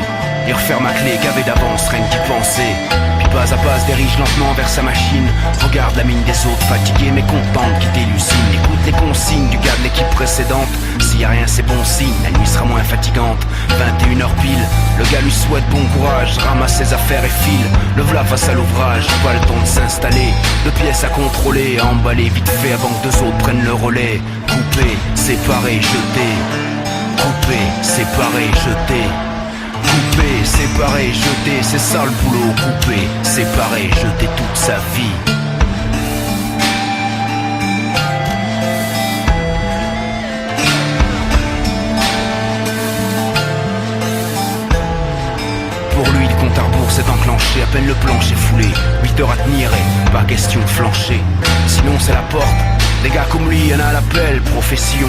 Il referme à clé, gavé d'avance, rien qu'y penser. Puis pas à pas se dirige lentement vers sa machine. Regarde la mine des autres, fatigué mais content de quitter l'usine. Écoute les consignes du gars de l'équipe précédente. S'il y a rien c'est bon signe, la nuit sera moins fatigante. 21h pile, le gars lui souhaite bon courage, ramasse ses affaires et file. Le v'là face à l'ouvrage, pas le temps de s'installer. 2 pièces à contrôler, à emballer vite fait avant que 2 autres prennent le relais. Couper, séparer, jeter. Couper, séparer, jeter. Couper, séparer, jeter, c'est ça le boulot. Couper, séparer, jeter toute sa vie. Pour lui, le compte à rebours s'est enclenché, à peine le plancher foulé. 8 heures à tenir et pas question de flancher. Sinon c'est la porte. Des gars comme lui, y'en a à l'appel, profession,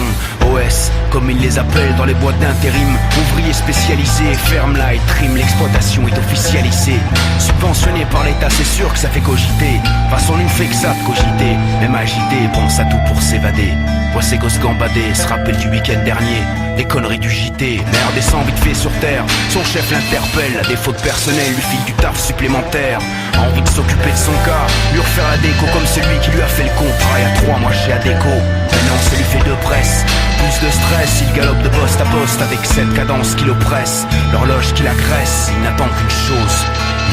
OS, comme ils les appellent dans les boîtes d'intérim. Ouvriers spécialisés, ferme là et trim, l'exploitation est officialisée. Subventionné par l'État, c'est sûr que ça fait cogiter. Façon une fait que ça de cogiter, même agité, pense à tout pour s'évader. Voit ces gosses gambader, se rappelle du week-end dernier, les conneries du JT. Mère descend vite fait sur terre, son chef l'interpelle, à défaut de personnel, lui file du taf supplémentaire. A envie de s'occuper de son cas, lui refaire la déco comme celui qui lui a fait le contrat il y a 3 mois chez Adéco. Maintenant ça lui fait 2 presses, plus de stress, il galope de poste à poste avec cette cadence qui l'oppresse. L'horloge qui l'agresse, il n'attend qu'une chose,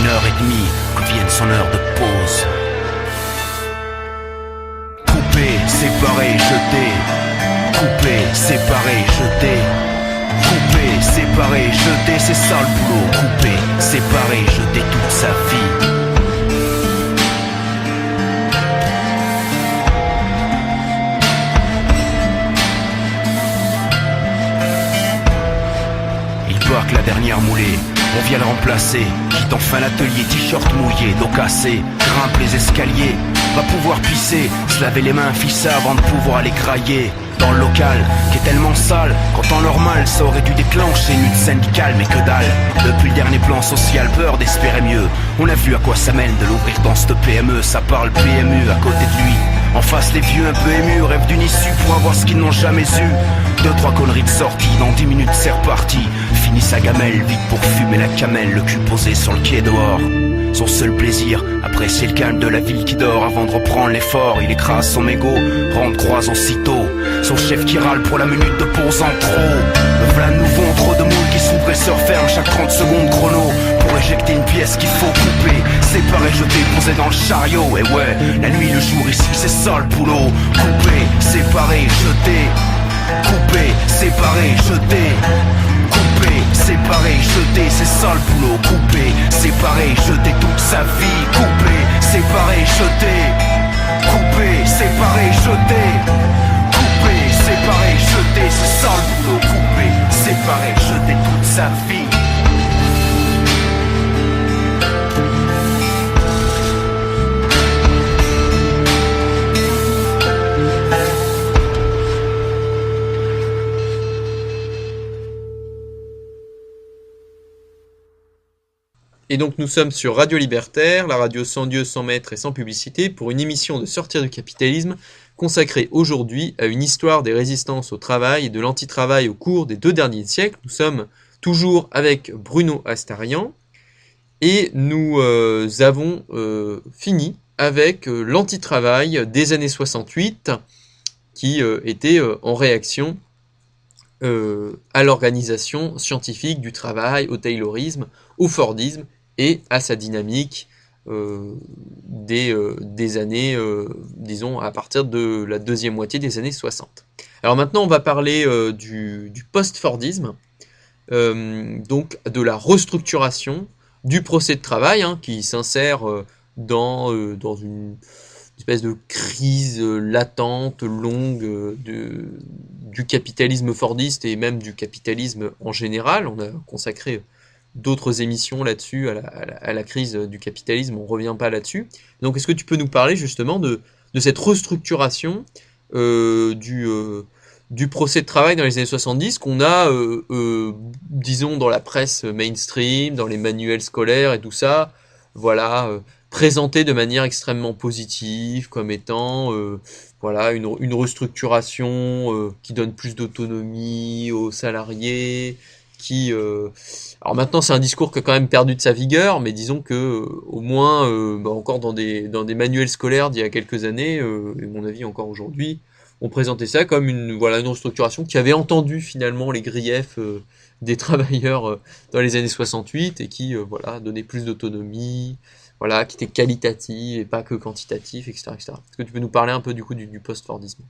1h30, que vienne son heure de pause. Couper, séparer, jeter. Couper, séparer, jeter. Couper, séparer, jeter, c'est ça le boulot. Couper, séparer, jeter toute sa vie. Il barque la dernière moulée, on vient le remplacer. Quitte enfin l'atelier, t-shirt mouillé, dos cassé. Grimpe les escaliers, va pouvoir pisser, se laver les mains, fissa avant de pouvoir aller crailler. Dans le local, qui est tellement sale, qu'en temps normal, ça aurait dû déclencher une lutte syndicale, mais que dalle. Depuis le dernier plan social, peur d'espérer mieux. On a vu à quoi ça mène de l'ouvrir dans cette PME, ça parle PMU à côté de lui. En face les vieux un peu émus rêvent d'une issue pour avoir ce qu'ils n'ont jamais eu. 2-3 conneries de sortie, dans 10 minutes c'est reparti. Fini sa gamelle, vite pour fumer la camelle, le cul posé sur le quai dehors. Son seul plaisir, apprécier le calme de la ville qui dort avant de reprendre l'effort. Il écrase son mégot, rentre croise aussitôt. Son chef qui râle pour la minute de pause en trop. Le v'là nouveau, trop de moules qui s'ouvrent et se referment chaque 30 secondes chrono. Pour éjecter une pièce qu'il faut couper, séparer, jeter, poser dans le chariot. Et ouais, la nuit, le jour ici, c'est ça le boulot. Couper, séparer, jeter. Couper, séparer, jeter. Couper, séparer, jeter, c'est ça le boulot. Couper, séparer, jeter toute sa vie. Couper, séparer, jeter. Couper, séparer, jeter. Couper, séparer, jeter, c'est ça le boulot. Couper, séparer, jeter toute sa vie. Et donc nous sommes sur Radio Libertaire, la radio sans Dieu, sans maître et sans publicité, pour une émission de Sortir du capitalisme consacrée aujourd'hui à une histoire des résistances au travail et de l'antitravail au cours des 2 derniers siècles. Nous sommes toujours avec Bruno Astarian et nous avons fini avec l'antitravail des années 68 qui était en réaction à l'organisation scientifique du travail, au taylorisme, au fordisme et à sa dynamique des années, disons, à partir de la deuxième moitié des années 60. Alors maintenant, on va parler du post-fordisme, donc de la restructuration du procès de travail, qui s'insère dans une espèce de crise latente, longue du capitalisme fordiste et même du capitalisme en général. On a consacré d'autres émissions là-dessus, à la crise du capitalisme, on ne revient pas là-dessus. Donc est-ce que tu peux nous parler justement de cette restructuration du procès de travail dans les années 70 qu'on a, disons, dans la presse mainstream, dans les manuels scolaires et tout ça, voilà, présenté de manière extrêmement positive, comme étant voilà, une restructuration qui donne plus d'autonomie aux salariés, qui... alors maintenant c'est un discours qui a quand même perdu de sa vigueur, mais disons que au moins encore dans des manuels scolaires d'il y a quelques années, et à mon avis encore aujourd'hui, on présentait ça comme une restructuration qui avait entendu finalement les griefs des travailleurs dans les années 68 et qui donnait plus d'autonomie, qui était qualitative et pas que quantitatif, etc., etc. Est-ce que tu peux nous parler un peu du coup du post-fordisme ?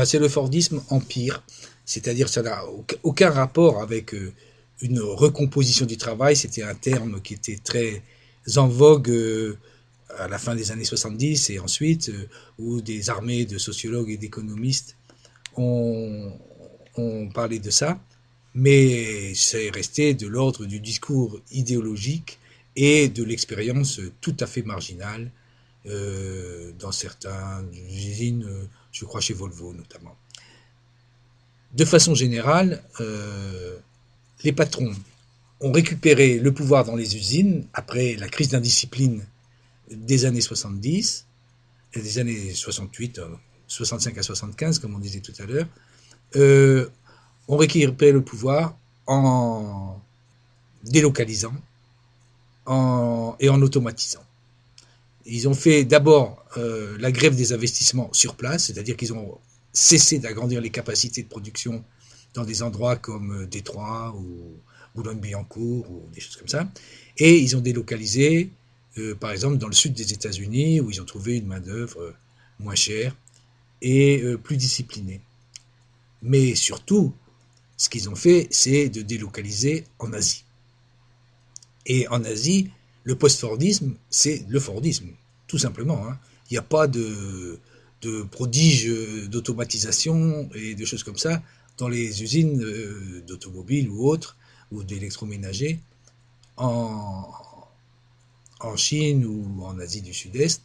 C'est le fordisme empire, c'est-à-dire ça n'a aucun rapport avec une recomposition du travail. C'était un terme qui était très en vogue à la fin des années 70 et ensuite, où des armées de sociologues et d'économistes ont parlé de ça, mais c'est resté de l'ordre du discours idéologique et de l'expérience tout à fait marginale dans certaines usines, je crois chez Volvo notamment. De façon générale, les patrons ont récupéré le pouvoir dans les usines après la crise d'indiscipline des années 70, et des années 68, 65 à 75, comme on disait tout à l'heure, ont récupéré le pouvoir en délocalisant et en automatisant. Ils ont fait d'abord la grève des investissements sur place, c'est-à-dire qu'ils ont cessé d'agrandir les capacités de production dans des endroits comme Détroit ou Boulogne-Billancourt ou des choses comme ça, et ils ont délocalisé, par exemple, dans le sud des États-Unis, où ils ont trouvé une main-d'œuvre moins chère et plus disciplinée. Mais surtout, ce qu'ils ont fait, c'est de délocaliser en Asie. Et en Asie, le post-fordisme, c'est le fordisme, tout simplement. Il n'y a pas de prodige d'automatisation et de choses comme ça dans les usines d'automobiles ou autres, ou d'électroménagers, en Chine ou en Asie du Sud-Est,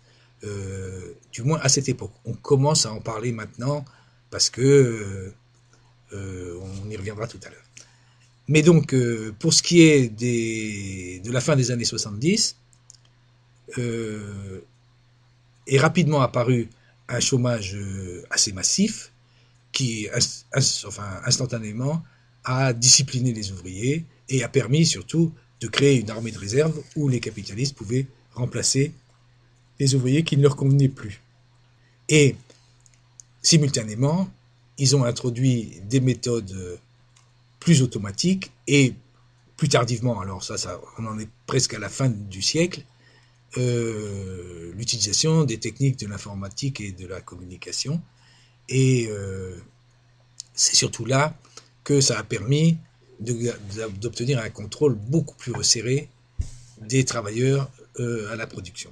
du moins à cette époque. On commence à en parler maintenant parce que on y reviendra tout à l'heure. Mais donc, pour ce qui est de la fin des années 70, est rapidement apparu un chômage assez massif qui, instantanément, a discipliné les ouvriers et a permis surtout de créer une armée de réserve où les capitalistes pouvaient remplacer les ouvriers qui ne leur convenaient plus. Et simultanément, ils ont introduit des méthodes plus automatiques et plus tardivement, alors ça on en est presque à la fin du siècle, l'utilisation des techniques de l'informatique et de la communication. Et c'est surtout là que ça a permis d'obtenir un contrôle beaucoup plus resserré des travailleurs à la production.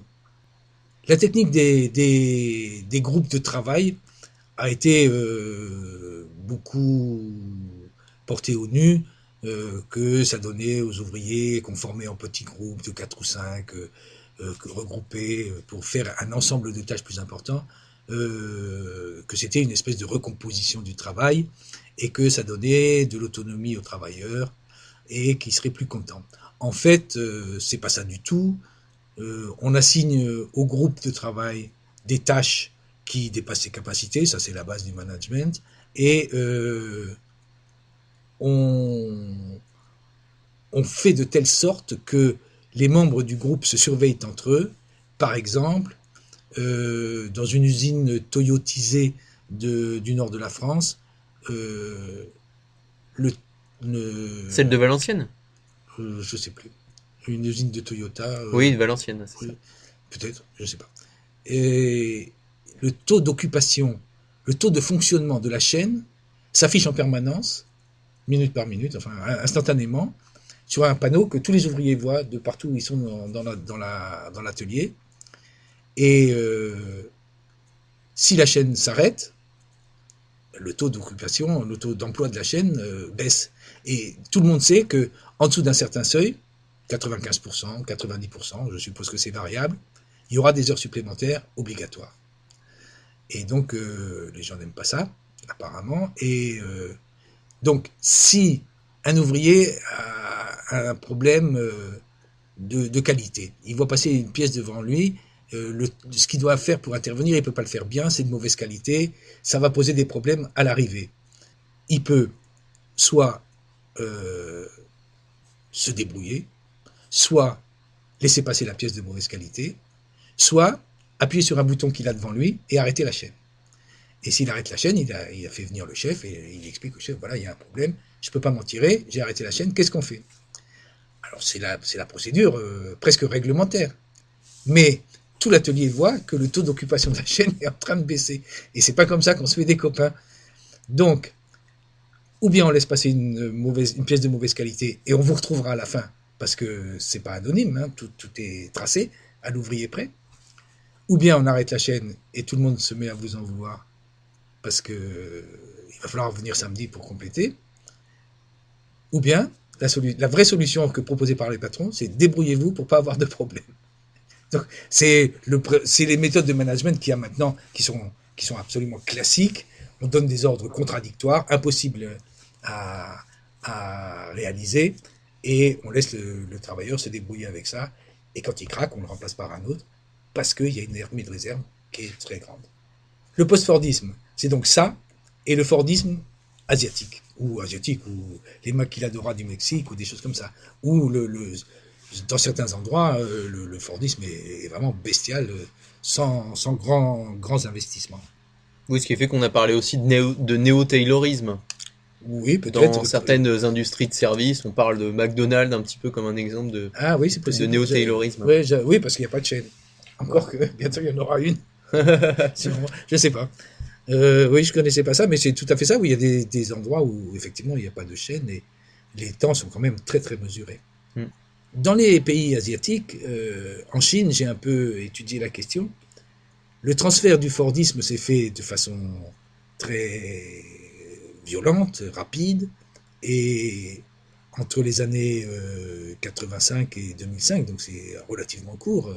La technique des groupes de travail a été beaucoup portée au nu, que ça donnait aux ouvriers qu'on formait en petits groupes de 4 ou 5, regroupés pour faire un ensemble de tâches plus important, que c'était une espèce de recomposition du travail et que ça donnait de l'autonomie aux travailleurs et qu'ils seraient plus contents. En fait, c'est pas ça du tout. On assigne au groupe de travail des tâches qui dépassent ses capacités, ça c'est la base du management, et on fait de telle sorte que les membres du groupe se surveillent entre eux. Par exemple, dans une usine toyotisée du nord de la France, Celle de Valenciennes? Je sais plus. Une usine de Toyota. Oui, de Valenciennes, c'est ça. Peut-être, je sais pas. Et le taux d'occupation, le taux de fonctionnement de la chaîne s'affiche en permanence, minute par minute, enfin instantanément, sur un panneau que tous les ouvriers voient de partout où ils sont dans l'atelier. Et si la chaîne s'arrête, le taux d'occupation, le taux d'emploi de la chaîne baisse. Et tout le monde sait que en dessous d'un certain seuil, 95%, 90%, je suppose que c'est variable, il y aura des heures supplémentaires obligatoires. Et donc, les gens n'aiment pas ça, apparemment. Et donc, si un ouvrier a un problème de qualité, il voit passer une pièce devant lui, ce qu'il doit faire pour intervenir, il ne peut pas le faire bien, c'est de mauvaise qualité, ça va poser des problèmes à l'arrivée. Il peut soit se débrouiller, soit laisser passer la pièce de mauvaise qualité, soit appuyer sur un bouton qu'il a devant lui et arrêter la chaîne. Et s'il arrête la chaîne, il a fait venir le chef et il explique au chef, voilà, il y a un problème, je ne peux pas m'en tirer, j'ai arrêté la chaîne, qu'est-ce qu'on fait? Alors c'est la procédure presque réglementaire. Mais tout l'atelier voit que le taux d'occupation de la chaîne est en train de baisser. Et c'est pas comme ça qu'on se fait des copains. Donc, ou bien on laisse passer une pièce de mauvaise qualité et on vous retrouvera à la fin, parce que c'est pas anonyme, hein, tout est tracé à l'ouvrier près. Ou bien on arrête la chaîne et tout le monde se met à vous en vouloir, parce que il va falloir venir samedi pour compléter. Ou bien, la vraie solution proposée par les patrons, c'est débrouillez-vous pour pas avoir de problème. Donc, c'est les méthodes de management qu'il y a maintenant qui sont absolument classiques. On donne des ordres contradictoires, impossibles à réaliser, et on laisse le travailleur se débrouiller avec ça. Et quand il craque, on le remplace par un autre, parce qu'il y a une armée de réserve qui est très grande. Le post-Fordisme, c'est donc ça, et le Fordisme asiatique, ou les maquiladoras du Mexique, ou des choses comme ça, ou dans certains endroits, le Fordisme est vraiment bestial, sans grands investissements. Oui, ce qui fait qu'on a parlé aussi de néo-taylorisme. Oui, peut-être. Dans certaines industries de services, on parle de McDonald's un petit peu comme un exemple de néo-taylorisme. Oui, parce qu'il n'y a pas de chaîne. Encore que bientôt il y en aura une. Je sais pas. Oui, je connaissais pas ça, mais c'est tout à fait ça. Oui, il y a des endroits où effectivement il n'y a pas de chaîne et les temps sont quand même très très mesurés. Dans les pays asiatiques, en Chine, j'ai un peu étudié la question. Le transfert du Fordisme s'est fait de façon très violente, rapide, et entre les années 85 et 2005, donc c'est relativement court,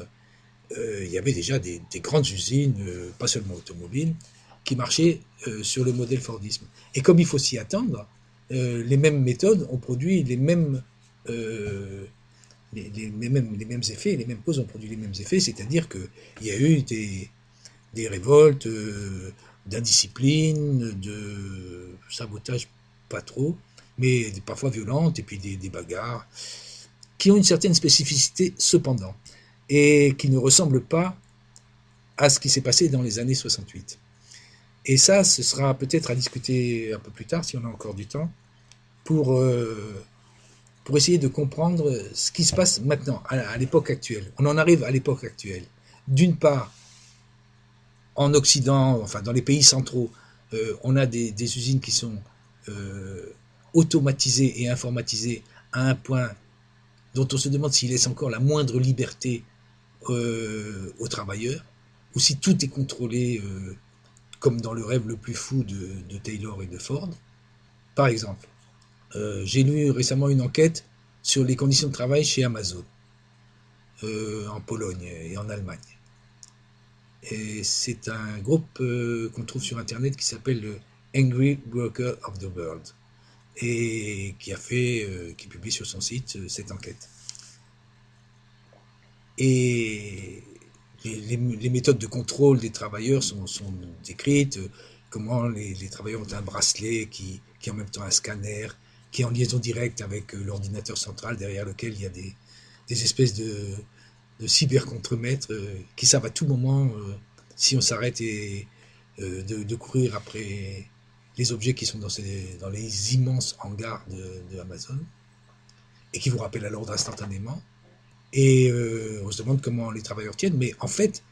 il y avait déjà des grandes usines, pas seulement automobiles, qui marchaient sur le modèle Fordisme. Et comme il faut s'y attendre, les mêmes méthodes ont produit les mêmes effets, les mêmes causes ont produit les mêmes effets, c'est-à-dire qu'il y a eu des révoltes, d'indiscipline, de sabotage, pas trop, mais parfois violentes, et puis des bagarres, qui ont une certaine spécificité cependant, et qui ne ressemblent pas à ce qui s'est passé dans les années 68. Et ça, ce sera peut-être à discuter un peu plus tard, si on a encore du temps, pour essayer de comprendre ce qui se passe maintenant, à l'époque actuelle. On en arrive à l'époque actuelle. D'une part, en Occident, enfin dans les pays centraux, on a des usines qui sont automatisées et informatisées à un point dont on se demande s'il laisse encore la moindre liberté aux travailleurs, ou si tout est contrôlé comme dans le rêve le plus fou de Taylor et de Ford. Par exemple, j'ai lu récemment une enquête sur les conditions de travail chez Amazon, en Pologne et en Allemagne. Et c'est un groupe qu'on trouve sur Internet qui s'appelle le Angry Worker of the World, et qui publie sur son site cette enquête. Et les méthodes de contrôle des travailleurs sont décrites, comment les travailleurs ont un bracelet qui est en même temps un scanner, qui est en liaison directe avec l'ordinateur central derrière lequel il y a des espèces de cybercontremaîtres qui savent à tout moment, si on s'arrête, de courir après les objets qui sont dans les immenses hangars de Amazon, et qui vous rappellent à l'ordre instantanément. Et on se demande comment les travailleurs tiennent, mais en fait,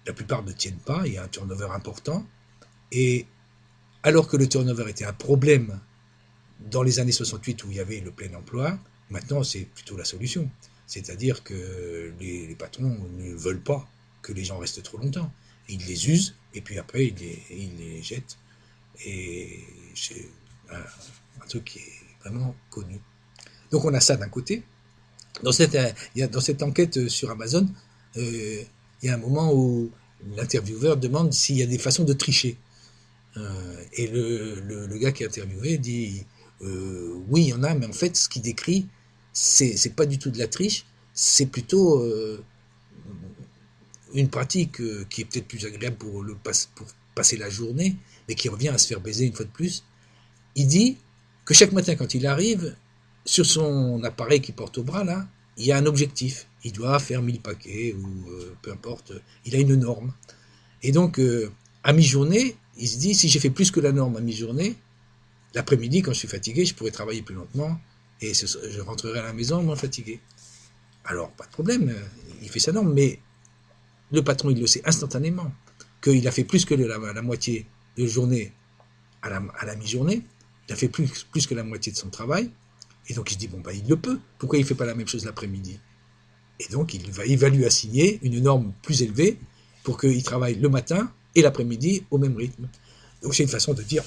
la plupart ne tiennent pas, il y a un turnover important, et alors que le turnover était un problème dans les années 68 où il y avait le plein emploi, maintenant c'est plutôt la solution. C'est-à-dire que les patrons ne veulent pas que les gens restent trop longtemps. Ils les usent, et puis après ils les jettent. Et c'est un truc qui est vraiment connu. Donc on a ça d'un côté. Dans cette enquête sur Amazon, il y a un moment où l'intervieweur demande s'il y a des façons de tricher. Et le gars qui est interviewé dit oui, il y en a, mais en fait, ce qu'il décrit, c'est pas du tout de la triche, c'est plutôt une pratique qui est peut-être plus agréable pour passer la journée, mais qui revient à se faire baiser une fois de plus. Il dit que chaque matin, quand il arrive, sur son appareil qu'il porte au bras, là, il y a un objectif. Il doit faire 1000 paquets, ou peu importe, il a une norme. Et donc, à mi-journée, il se dit, si j'ai fait plus que la norme à mi-journée, l'après-midi, quand je suis fatigué, je pourrais travailler plus lentement, et je rentrerai à la maison moins fatigué. Alors, pas de problème, il fait sa norme, mais le patron, il le sait instantanément, qu'il a fait plus que la moitié de journée à la mi-journée, il a fait plus que la moitié de son travail, et donc il se dit, bon, bah, il le peut, pourquoi il ne fait pas la même chose l'après-midi? Et donc, il va lui assigner une norme plus élevée pour qu'il travaille le matin et l'après-midi au même rythme. Donc, c'est une façon de dire,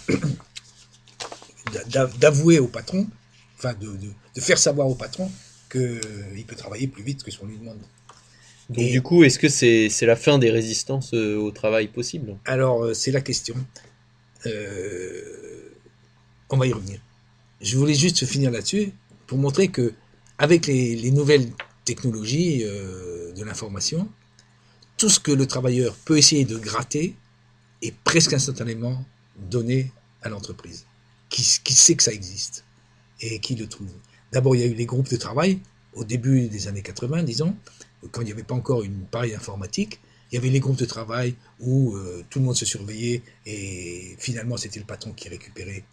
d'avouer au patron, enfin, de faire savoir au patron qu'il peut travailler plus vite que ce qu'on lui demande. Donc du coup, est-ce que c'est la fin des résistances au travail possible? Alors, c'est la question. On va y revenir. Je voulais juste finir là-dessus pour montrer que, avec les nouvelles technologies de l'information, tout ce que le travailleur peut essayer de gratter est presque instantanément donné à l'entreprise, qui sait que ça existe et qui le trouve. D'abord, il y a eu les groupes de travail au début des années 80, disons, quand il n'y avait pas encore une pareille informatique. Il y avait les groupes de travail où tout le monde se surveillait et finalement c'était le patron qui récupérait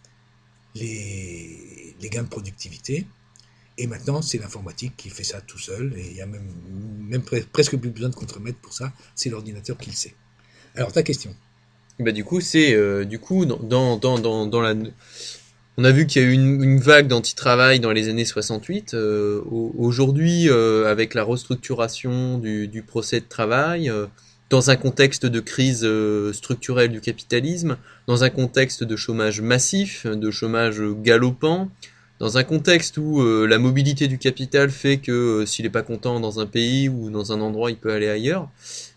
les gains de productivité. Et maintenant, c'est l'informatique qui fait ça tout seul, et il n'y a même presque plus besoin de contremaître pour ça, c'est l'ordinateur qui le sait. Alors, ta question? Bah du coup, c'est du coup dans la... On a vu qu'il y a eu une vague d'anti-travail dans les années 68. Aujourd'hui, avec la restructuration du procès de travail, dans un contexte de crise structurelle du capitalisme, dans un contexte de chômage massif, de chômage galopant, dans un contexte où la mobilité du capital fait que s'il n'est pas content dans un pays ou dans un endroit, il peut aller ailleurs.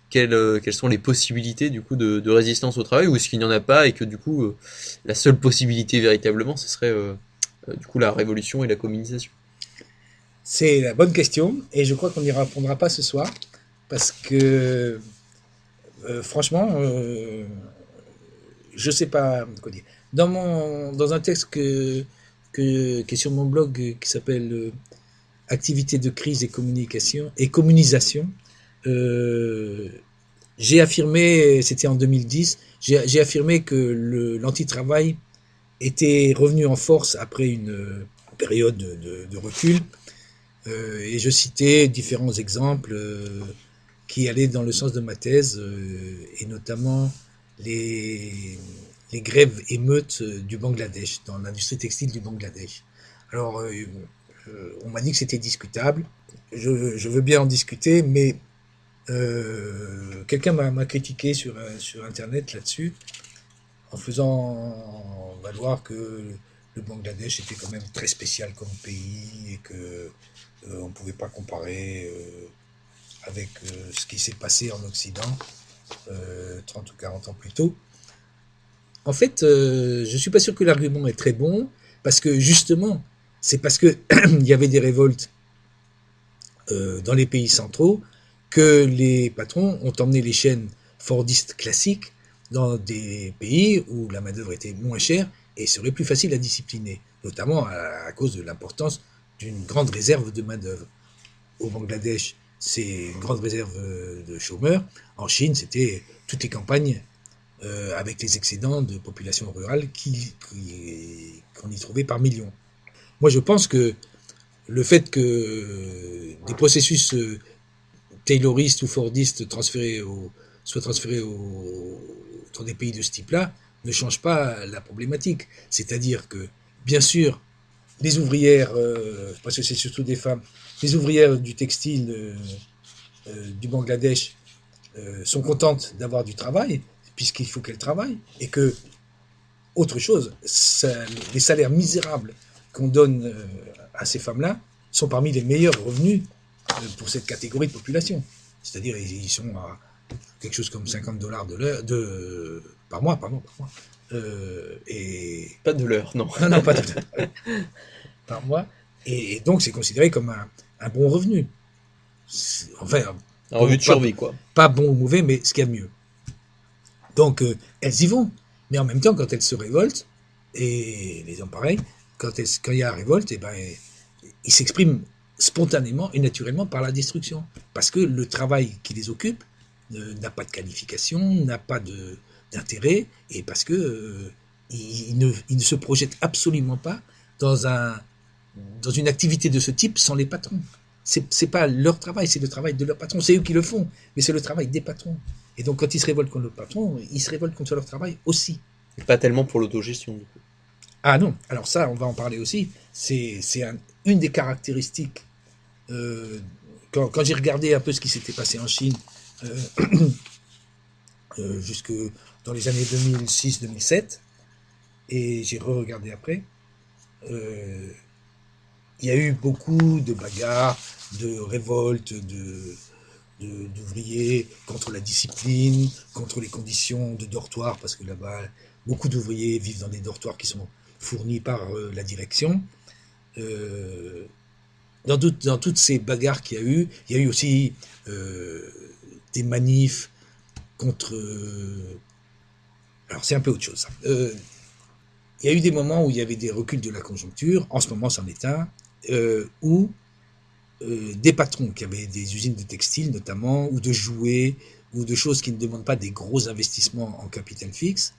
Quelles sont les possibilités du coup de résistance au travail, ou est-ce qu'il n'y en a pas et que du coup la seule possibilité véritablement ce serait du coup la révolution et la communisation? C'est la bonne question, et je crois qu'on n'y répondra pas ce soir parce que Franchement, je sais pas quoi dire. Dans un texte qui est sur mon blog qui s'appelle Activité de crise et communication et communisation, j'ai affirmé, c'était en 2010, j'ai affirmé que l'anti-travail était revenu en force après une période de recul, et je citais différents exemples qui allaient dans le sens de ma thèse, et notamment les grèves émeutes du Bangladesh, dans l'industrie textile du Bangladesh. Alors, on m'a dit que c'était discutable. Je veux bien en discuter, mais quelqu'un m'a critiqué sur Internet là-dessus, en faisant valoir que le Bangladesh était quand même très spécial comme pays et que on ne pouvait pas comparer avec ce qui s'est passé en Occident 30 ou 40 ans plus tôt. En fait, je ne suis pas sûr que l'argument est très bon, parce que justement, c'est parce qu'il y avait des révoltes dans les pays centraux que les patrons ont emmené les chaînes fordistes classiques dans des pays où la main-d'œuvre était moins chère et serait plus facile à discipliner, notamment à cause de l'importance d'une grande réserve de main-d'œuvre. Au Bangladesh, c'est une grande réserve de chômeurs. En Chine, c'était toutes les campagnes avec les excédents de population rurale qu'on y trouvait par millions. Moi, je pense que le fait que des processus tayloristes ou fordistes soient transférés dans des pays de ce type-là ne change pas la problématique. C'est-à-dire que, bien sûr, les ouvrières, parce que c'est surtout des femmes, les ouvrières du textile du Bangladesh sont contentes d'avoir du travail, puisqu'il faut qu'elles travaillent, et que, autre chose, les salaires misérables qu'on donne à ces femmes-là sont parmi les meilleurs revenus pour cette catégorie de population. C'est-à-dire, ils sont à quelque chose comme $50 par mois, et Pas de l'heure, non. non, pas de par mois, et donc c'est considéré comme un bon revenu. Enfin, Un revenu de survie, quoi. pas bon ou mauvais, mais ce qu'il y a de mieux. Donc, elles y vont. Mais en même temps, quand elles se révoltent, et les hommes pareils, quand il y a révolte, eh ben, ils s'expriment spontanément et naturellement par la destruction. Parce que le travail qui les occupe n'a pas de qualification, n'a pas d'intérêt, et parce que ils ne se projettent absolument pas dans une activité de ce type sans les patrons. C'est pas leur travail, c'est le travail de leurs patrons. C'est eux qui le font, mais c'est le travail des patrons. Et donc, quand ils se révoltent contre le patron, ils se révoltent contre leur travail aussi. Et pas tellement pour l'autogestion, du coup. Ah non, alors ça, on va en parler aussi. C'est une des caractéristiques. Quand j'ai regardé un peu ce qui s'était passé en Chine, jusque dans les années 2006-2007, et j'ai re-regardé après, il y a eu beaucoup de bagarres, de révoltes, d'ouvriers contre la discipline, contre les conditions de dortoir, parce que là-bas, beaucoup d'ouvriers vivent dans des dortoirs qui sont fournis par la direction. Dans toutes ces bagarres qu'il y a eu aussi des manifs contre... alors c'est un peu autre chose. Il y a eu des moments où il y avait des reculs de la conjoncture, en ce moment c'en est un, où des patrons qui avaient des usines de textile notamment, ou de jouets, ou de choses qui ne demandent pas des gros investissements en capital fixe,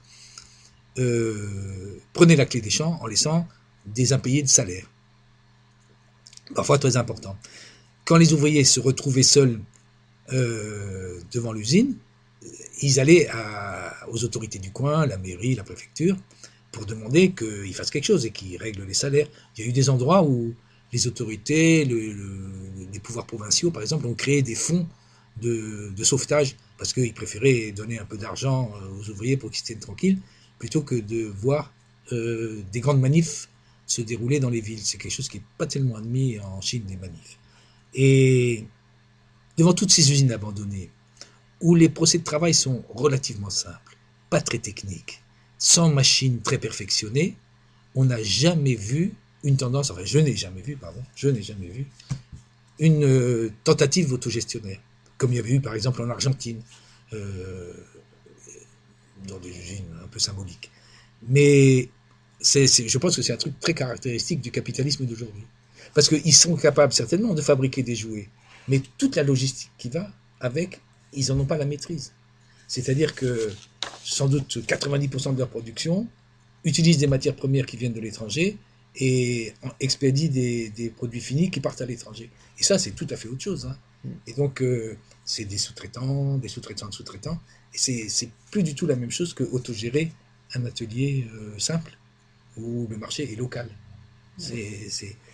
prenaient la clé des champs en laissant des impayés de salaire, parfois très importants. Quand les ouvriers se retrouvaient seuls devant l'usine, ils allaient aux autorités du coin, la mairie, la préfecture, pour demander qu'ils fassent quelque chose et qu'ils règlent les salaires. Il y a eu des endroits où les autorités, les pouvoirs provinciaux, par exemple, ont créé des fonds de sauvetage parce qu'ils préféraient donner un peu d'argent aux ouvriers pour qu'ils se tiennent tranquilles plutôt que de voir des grandes manifs se dérouler dans les villes. C'est quelque chose qui n'est pas tellement admis en Chine, les manifs. Et devant toutes ces usines abandonnées, où les procès de travail sont relativement simples, pas très techniques, sans machines très perfectionnées, on n'a jamais vu une tendance, enfin je n'ai jamais vu une tentative autogestionnaire, comme il y avait eu par exemple en Argentine, euh, dans des usines un peu symboliques. Mais je pense que c'est un truc très caractéristique du capitalisme d'aujourd'hui. Parce qu'ils sont capables certainement de fabriquer des jouets, mais toute la logistique qui va avec, ils n'en ont pas la maîtrise. C'est-à-dire que sans doute 90% de leur production utilisent des matières premières qui viennent de l'étranger et expédient des produits finis qui partent à l'étranger. Et ça, c'est tout à fait autre chose. Hein. Et donc, c'est des sous-traitants, des sous-traitants de sous-traitants. Et c'est plus du tout la même chose que autogérer un atelier simple où le marché est local.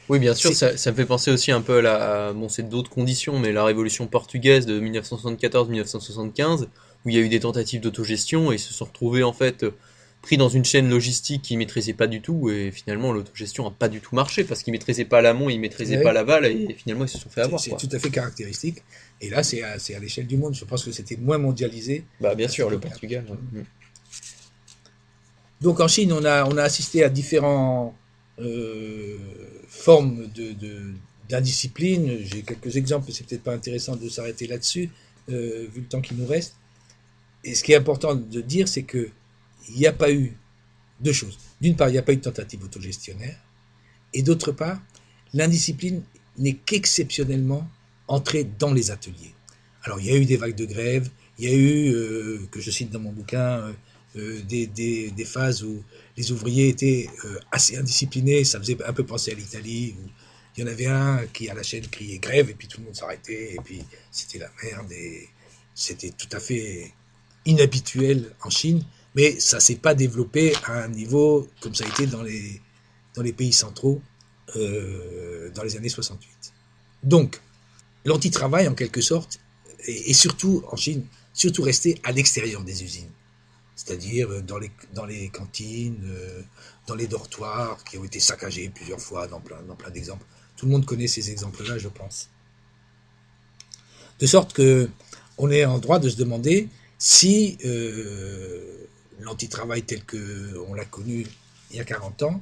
Oui, bien sûr, ça me fait penser aussi un peu bon, c'est d'autres conditions, mais la révolution portugaise de 1974-1975, où il y a eu des tentatives d'autogestion et ils se sont retrouvés en fait pris dans une chaîne logistique qu'ils maîtrisaient pas du tout, et finalement l'autogestion a pas du tout marché parce qu'ils maîtrisaient pas l'amont, ils maîtrisaient pas l'aval, et finalement ils se sont fait avoir. C'est tout à fait caractéristique. Et là, c'est à l'échelle du monde. Je pense que c'était moins mondialisé. Bah bien sûr, le Portugal. Donc en Chine, on a assisté à différentes formes d'indiscipline. J'ai quelques exemples, mais c'est peut-être pas intéressant de s'arrêter là-dessus, vu le temps qui nous reste. Et ce qui est important de dire, c'est que il n'y a pas eu deux choses. D'une part, il n'y a pas eu de tentative autogestionnaire, et d'autre part, l'indiscipline n'est qu'exceptionnellement entrée dans les ateliers. Alors, il y a eu des vagues de grève, il y a eu, que je cite dans mon bouquin, des phases où les ouvriers étaient assez indisciplinés, ça faisait un peu penser à l'Italie, où il y en avait un qui, à la chaîne, criait grève, et puis tout le monde s'arrêtait, et puis c'était la merde, et c'était tout à fait inhabituel en Chine, mais ça ne s'est pas développé à un niveau comme ça a été dans les pays centraux dans les années 68. Donc, l'anti-travail, en quelque sorte, est surtout en Chine, surtout resté à l'extérieur des usines, c'est-à-dire dans les cantines, dans les dortoirs qui ont été saccagés plusieurs fois dans plein d'exemples. Tout le monde connaît ces exemples-là, je pense. De sorte qu'on est en droit de se demander si l'anti-travail tel qu'on l'a connu il y a 40 ans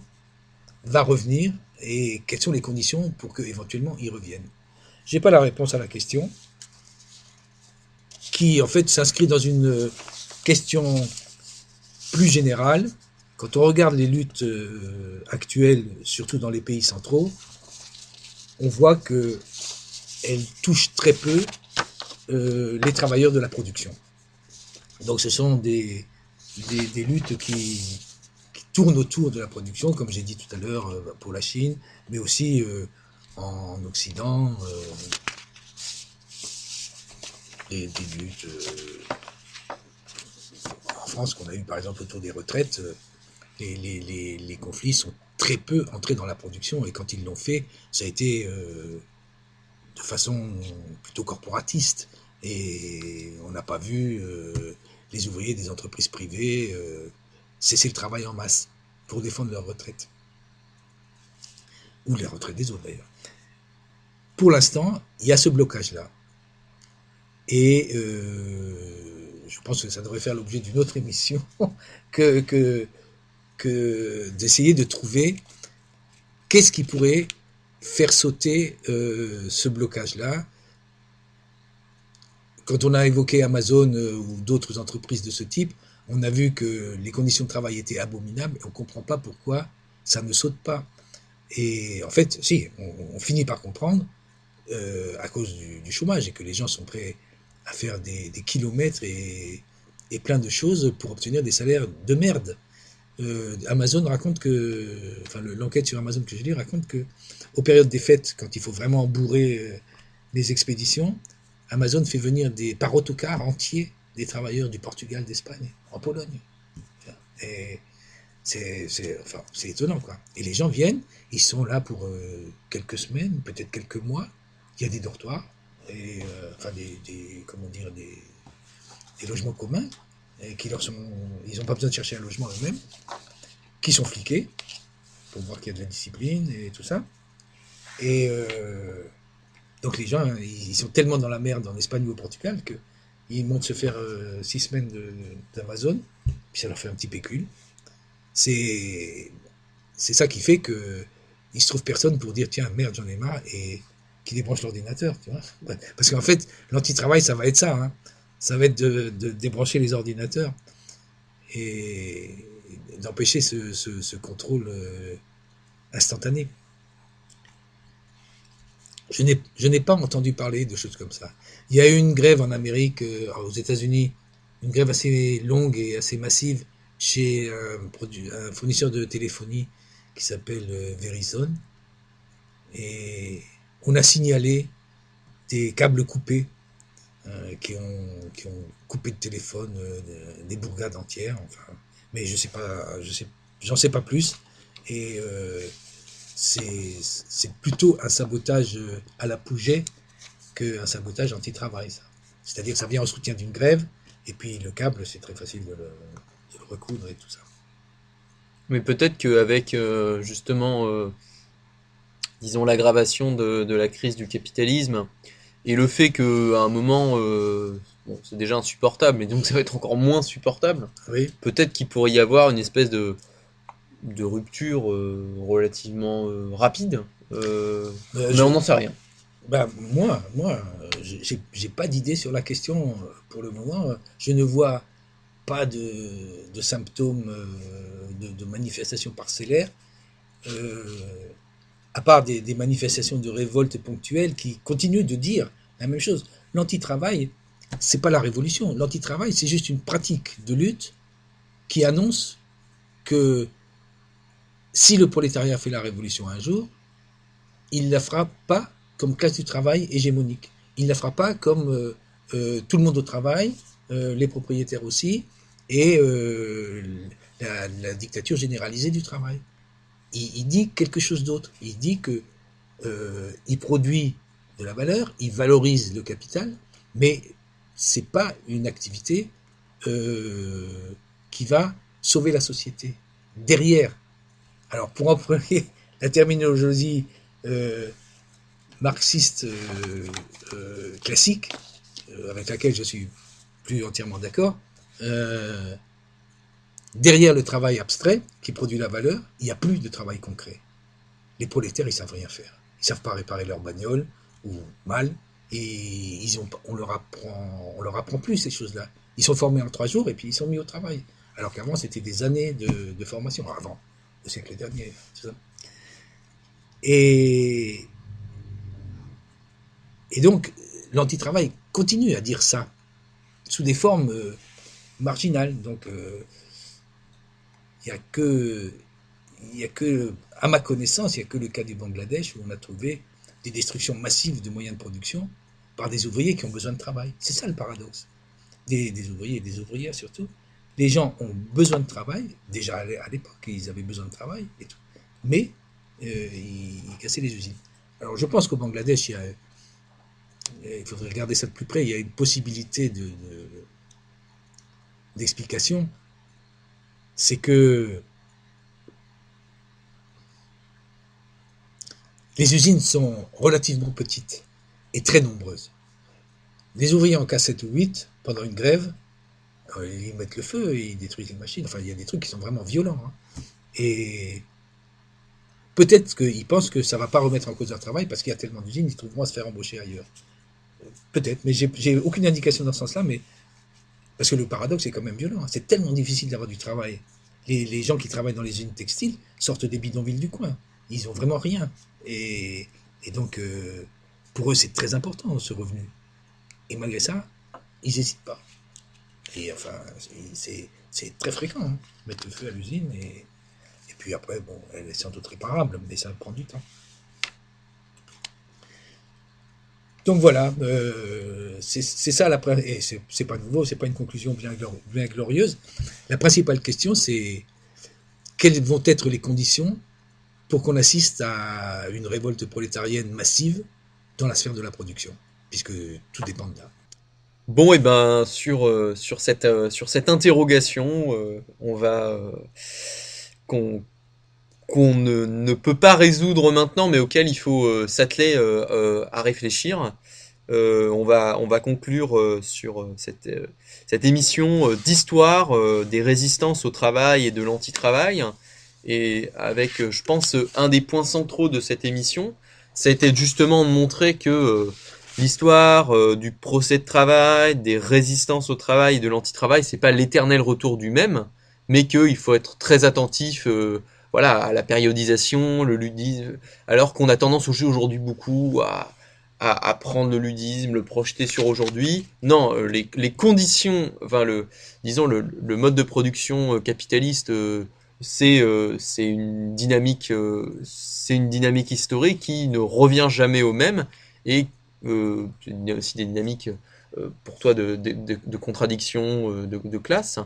va revenir et quelles sont les conditions pour qu'éventuellement il revienne. Je n'ai pas la réponse à la question, qui en fait s'inscrit dans une question plus générale. Quand on regarde les luttes actuelles, surtout dans les pays centraux, on voit qu'elles touchent très peu les travailleurs de la production. Donc ce sont des luttes qui tournent autour de la production, comme j'ai dit tout à l'heure pour la Chine, mais aussi en Occident, des luttes en France qu'on a eu par exemple autour des retraites. Les conflits sont très peu entrés dans la production, et quand ils l'ont fait, ça a été de façon plutôt corporatiste, et on n'a pas vu les ouvriers des entreprises privées cesser le travail en masse pour défendre leur retraite, ou les retraites des autres d'ailleurs. Pour l'instant, il y a ce blocage-là, et je pense que ça devrait faire l'objet d'une autre émission que d'essayer de trouver qu'est-ce qui pourrait faire sauter ce blocage-là. Quand on a évoqué Amazon ou d'autres entreprises de ce type, on a vu que les conditions de travail étaient abominables, et on ne comprend pas pourquoi ça ne saute pas. Et en fait, si, on finit par comprendre à cause du chômage, et que les gens sont prêts à faire des kilomètres et plein de choses pour obtenir des salaires de merde. Amazon raconte que, enfin l'enquête sur Amazon que j'ai lue raconte que aux périodes des fêtes, quand il faut vraiment bourrer les expéditions, Amazon fait venir par autocar entier des travailleurs du Portugal, d'Espagne, en Pologne. Et c'est étonnant, quoi. Et les gens viennent, ils sont là pour quelques semaines, peut-être quelques mois. Il y a des dortoirs, et, enfin des logements communs, et ils n'ont pas besoin de chercher un logement eux-mêmes, qui sont fliqués pour voir qu'il y a de la discipline et tout ça. Et donc les gens, ils sont tellement dans la merde en Espagne ou au Portugal qu'ils montent se faire 6 semaines d'Amazon, puis ça leur fait un petit pécule. C'est ça qui fait que il se trouve personne pour dire tiens merde j'en ai marre et qui débranche l'ordinateur, tu vois. Parce qu'en fait l'anti-travail ça va être ça, hein. ça va être de débrancher les ordinateurs et d'empêcher ce contrôle instantané. Je n'ai pas entendu parler de choses comme ça. Il y a eu une grève en Amérique, aux États-Unis, une grève assez longue et assez massive chez un fournisseur de téléphonie qui s'appelle Verizon. Et on a signalé des câbles coupés qui ont coupé de téléphone, des bourgades entières. Enfin, mais j'en sais pas plus. Et c'est plutôt un sabotage à la Pouget qu'un sabotage anti-travail, ça. C'est-à-dire que ça vient en soutien d'une grève, et puis le câble, c'est très facile de le recoudre et tout ça. Mais peut-être qu'avec justement, disons, l'aggravation de la crise du capitalisme, et le fait qu'à un moment, bon, c'est déjà insupportable, mais donc ça va être encore moins supportable, Oui. peut-être qu'il pourrait y avoir une espèce de rupture relativement rapide, mais on n'en sait rien. Moi, j'ai pas d'idée sur la question pour le moment. Je ne vois pas de symptômes de manifestations parcellaires, à part des manifestations de révolte ponctuelles qui continuent de dire la même chose. L'anti-travail, c'est pas la révolution. L'anti-travail, c'est juste une pratique de lutte qui annonce que si le prolétariat fait la révolution un jour, il ne la fera pas comme classe du travail hégémonique. Il ne la fera pas comme tout le monde au travail, les propriétaires aussi, et la dictature généralisée du travail. Il dit quelque chose d'autre. Il dit que il produit de la valeur, il valorise le capital, mais c'est pas une activité qui va sauver la société. Derrière, alors pour employer la terminologie marxiste classique, avec laquelle je suis plus entièrement d'accord, derrière le travail abstrait qui produit la valeur, il n'y a plus de travail concret. Les prolétaires, ils savent rien faire. Ils savent pas réparer leur bagnole, ou mal, et on leur apprend plus ces choses-là. Ils sont formés en 3 jours et puis ils sont mis au travail. Alors qu'avant, c'était des années de formation. Avant, le siècle dernier, tout ça. Et donc, l'anti-travail continue à dire ça, sous des formes marginales. Donc, il n'y a que, à ma connaissance, il n'y a que le cas du Bangladesh où on a trouvé des destructions massives de moyens de production par des ouvriers qui ont besoin de travail. C'est ça le paradoxe. Des ouvriers et des ouvrières surtout. Les gens ont besoin de travail, déjà à l'époque, ils avaient besoin de travail et tout. Mais ils cassaient les usines. Alors je pense qu'au Bangladesh, il faudrait regarder ça de plus près, il y a une possibilité d'explication. C'est que les usines sont relativement petites et très nombreuses. Les ouvriers en cassent 7 ou 8 pendant une grève, ils mettent le feu et ils détruisent les machines. Enfin, il y a des trucs qui sont vraiment violents. Hein. Et peut-être qu'ils pensent que ça ne va pas remettre en cause leur travail parce qu'il y a tellement d'usines, ils trouveront à se faire embaucher ailleurs. Peut-être, mais j'ai aucune indication dans ce sens-là, mais parce que le paradoxe est quand même violent. Hein. C'est tellement difficile d'avoir du travail. Les gens qui travaillent dans les usines textiles sortent des bidonvilles du coin. Ils n'ont vraiment rien. Et donc, pour eux, c'est très important, ce revenu. Et malgré ça, ils n'hésitent pas. Et enfin, c'est très fréquent, hein, mettre le feu à l'usine. Et puis après, bon, elle est sans doute réparable, mais ça prend du temps. Donc voilà, c'est ça et c'est pas nouveau, c'est pas une conclusion bien glorieuse. La principale question, c'est quelles vont être les conditions pour qu'on assiste à une révolte prolétarienne massive dans la sphère de la production, puisque tout dépend de là. Bon, et ben sur cette interrogation, on va qu'on ne peut pas résoudre maintenant, mais auquel il faut s'atteler à réfléchir. On va conclure sur cette émission d'histoire des résistances au travail et de l'anti-travail. Et avec, je pense, un des points centraux de cette émission, ça a été justement de montrer que l'histoire du procès de travail, des résistances au travail et de l'anti-travail, c'est pas l'éternel retour du même, mais qu'il faut être très attentif voilà, à la périodisation, le ludisme, alors qu'on a tendance aujourd'hui beaucoup à prendre le ludisme, le projeter sur aujourd'hui. Non, les conditions, enfin disons le mode de production capitaliste, c'est une dynamique historique qui ne revient jamais au même, et il y a aussi des dynamiques pour toi de contradiction de classe,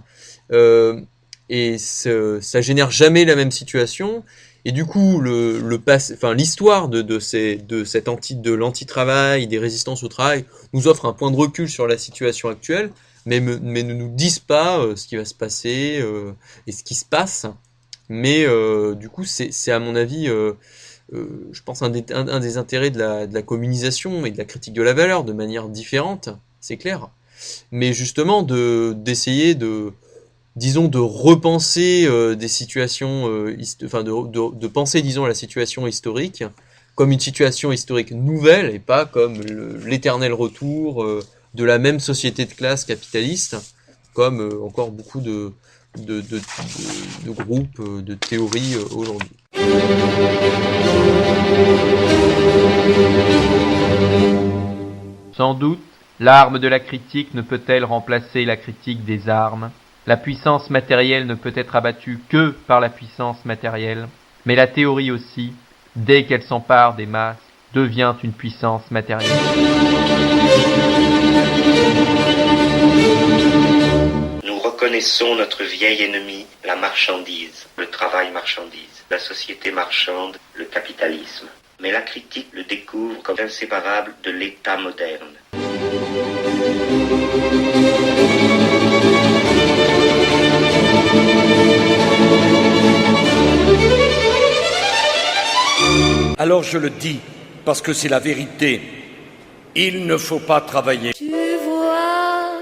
et ça génère jamais la même situation. Et du coup, l'histoire de l'anti-travail, des résistances au travail, nous offre un point de recul sur la situation actuelle, mais ne nous disent pas ce qui va se passer et ce qui se passe. Mais du coup, c'est à mon avis, je pense, un des intérêts de la communisation et de la critique de la valeur de manière différente, c'est clair. Mais justement, d'essayer disons, de repenser des situations, de penser, disons, la situation historique comme une situation historique nouvelle et pas comme l'éternel retour de la même société de classe capitaliste, comme encore beaucoup de groupes, de théories aujourd'hui. Sans doute, l'arme de la critique ne peut-elle remplacer la critique des armes. La puissance matérielle ne peut être abattue que par la puissance matérielle, mais la théorie aussi, dès qu'elle s'empare des masses, devient une puissance matérielle. Nous reconnaissons notre vieil ennemi, la marchandise, le travail marchandise, la société marchande, le capitalisme. Mais la critique le découvre comme inséparable de l'État moderne. Alors je le dis, parce que c'est la vérité. Il ne faut pas travailler. Tu vois,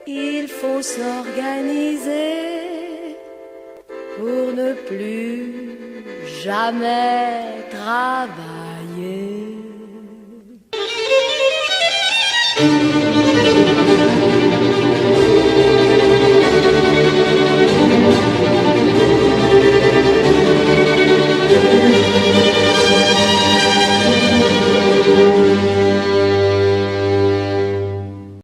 il faut s'organiser pour ne plus jamais travailler.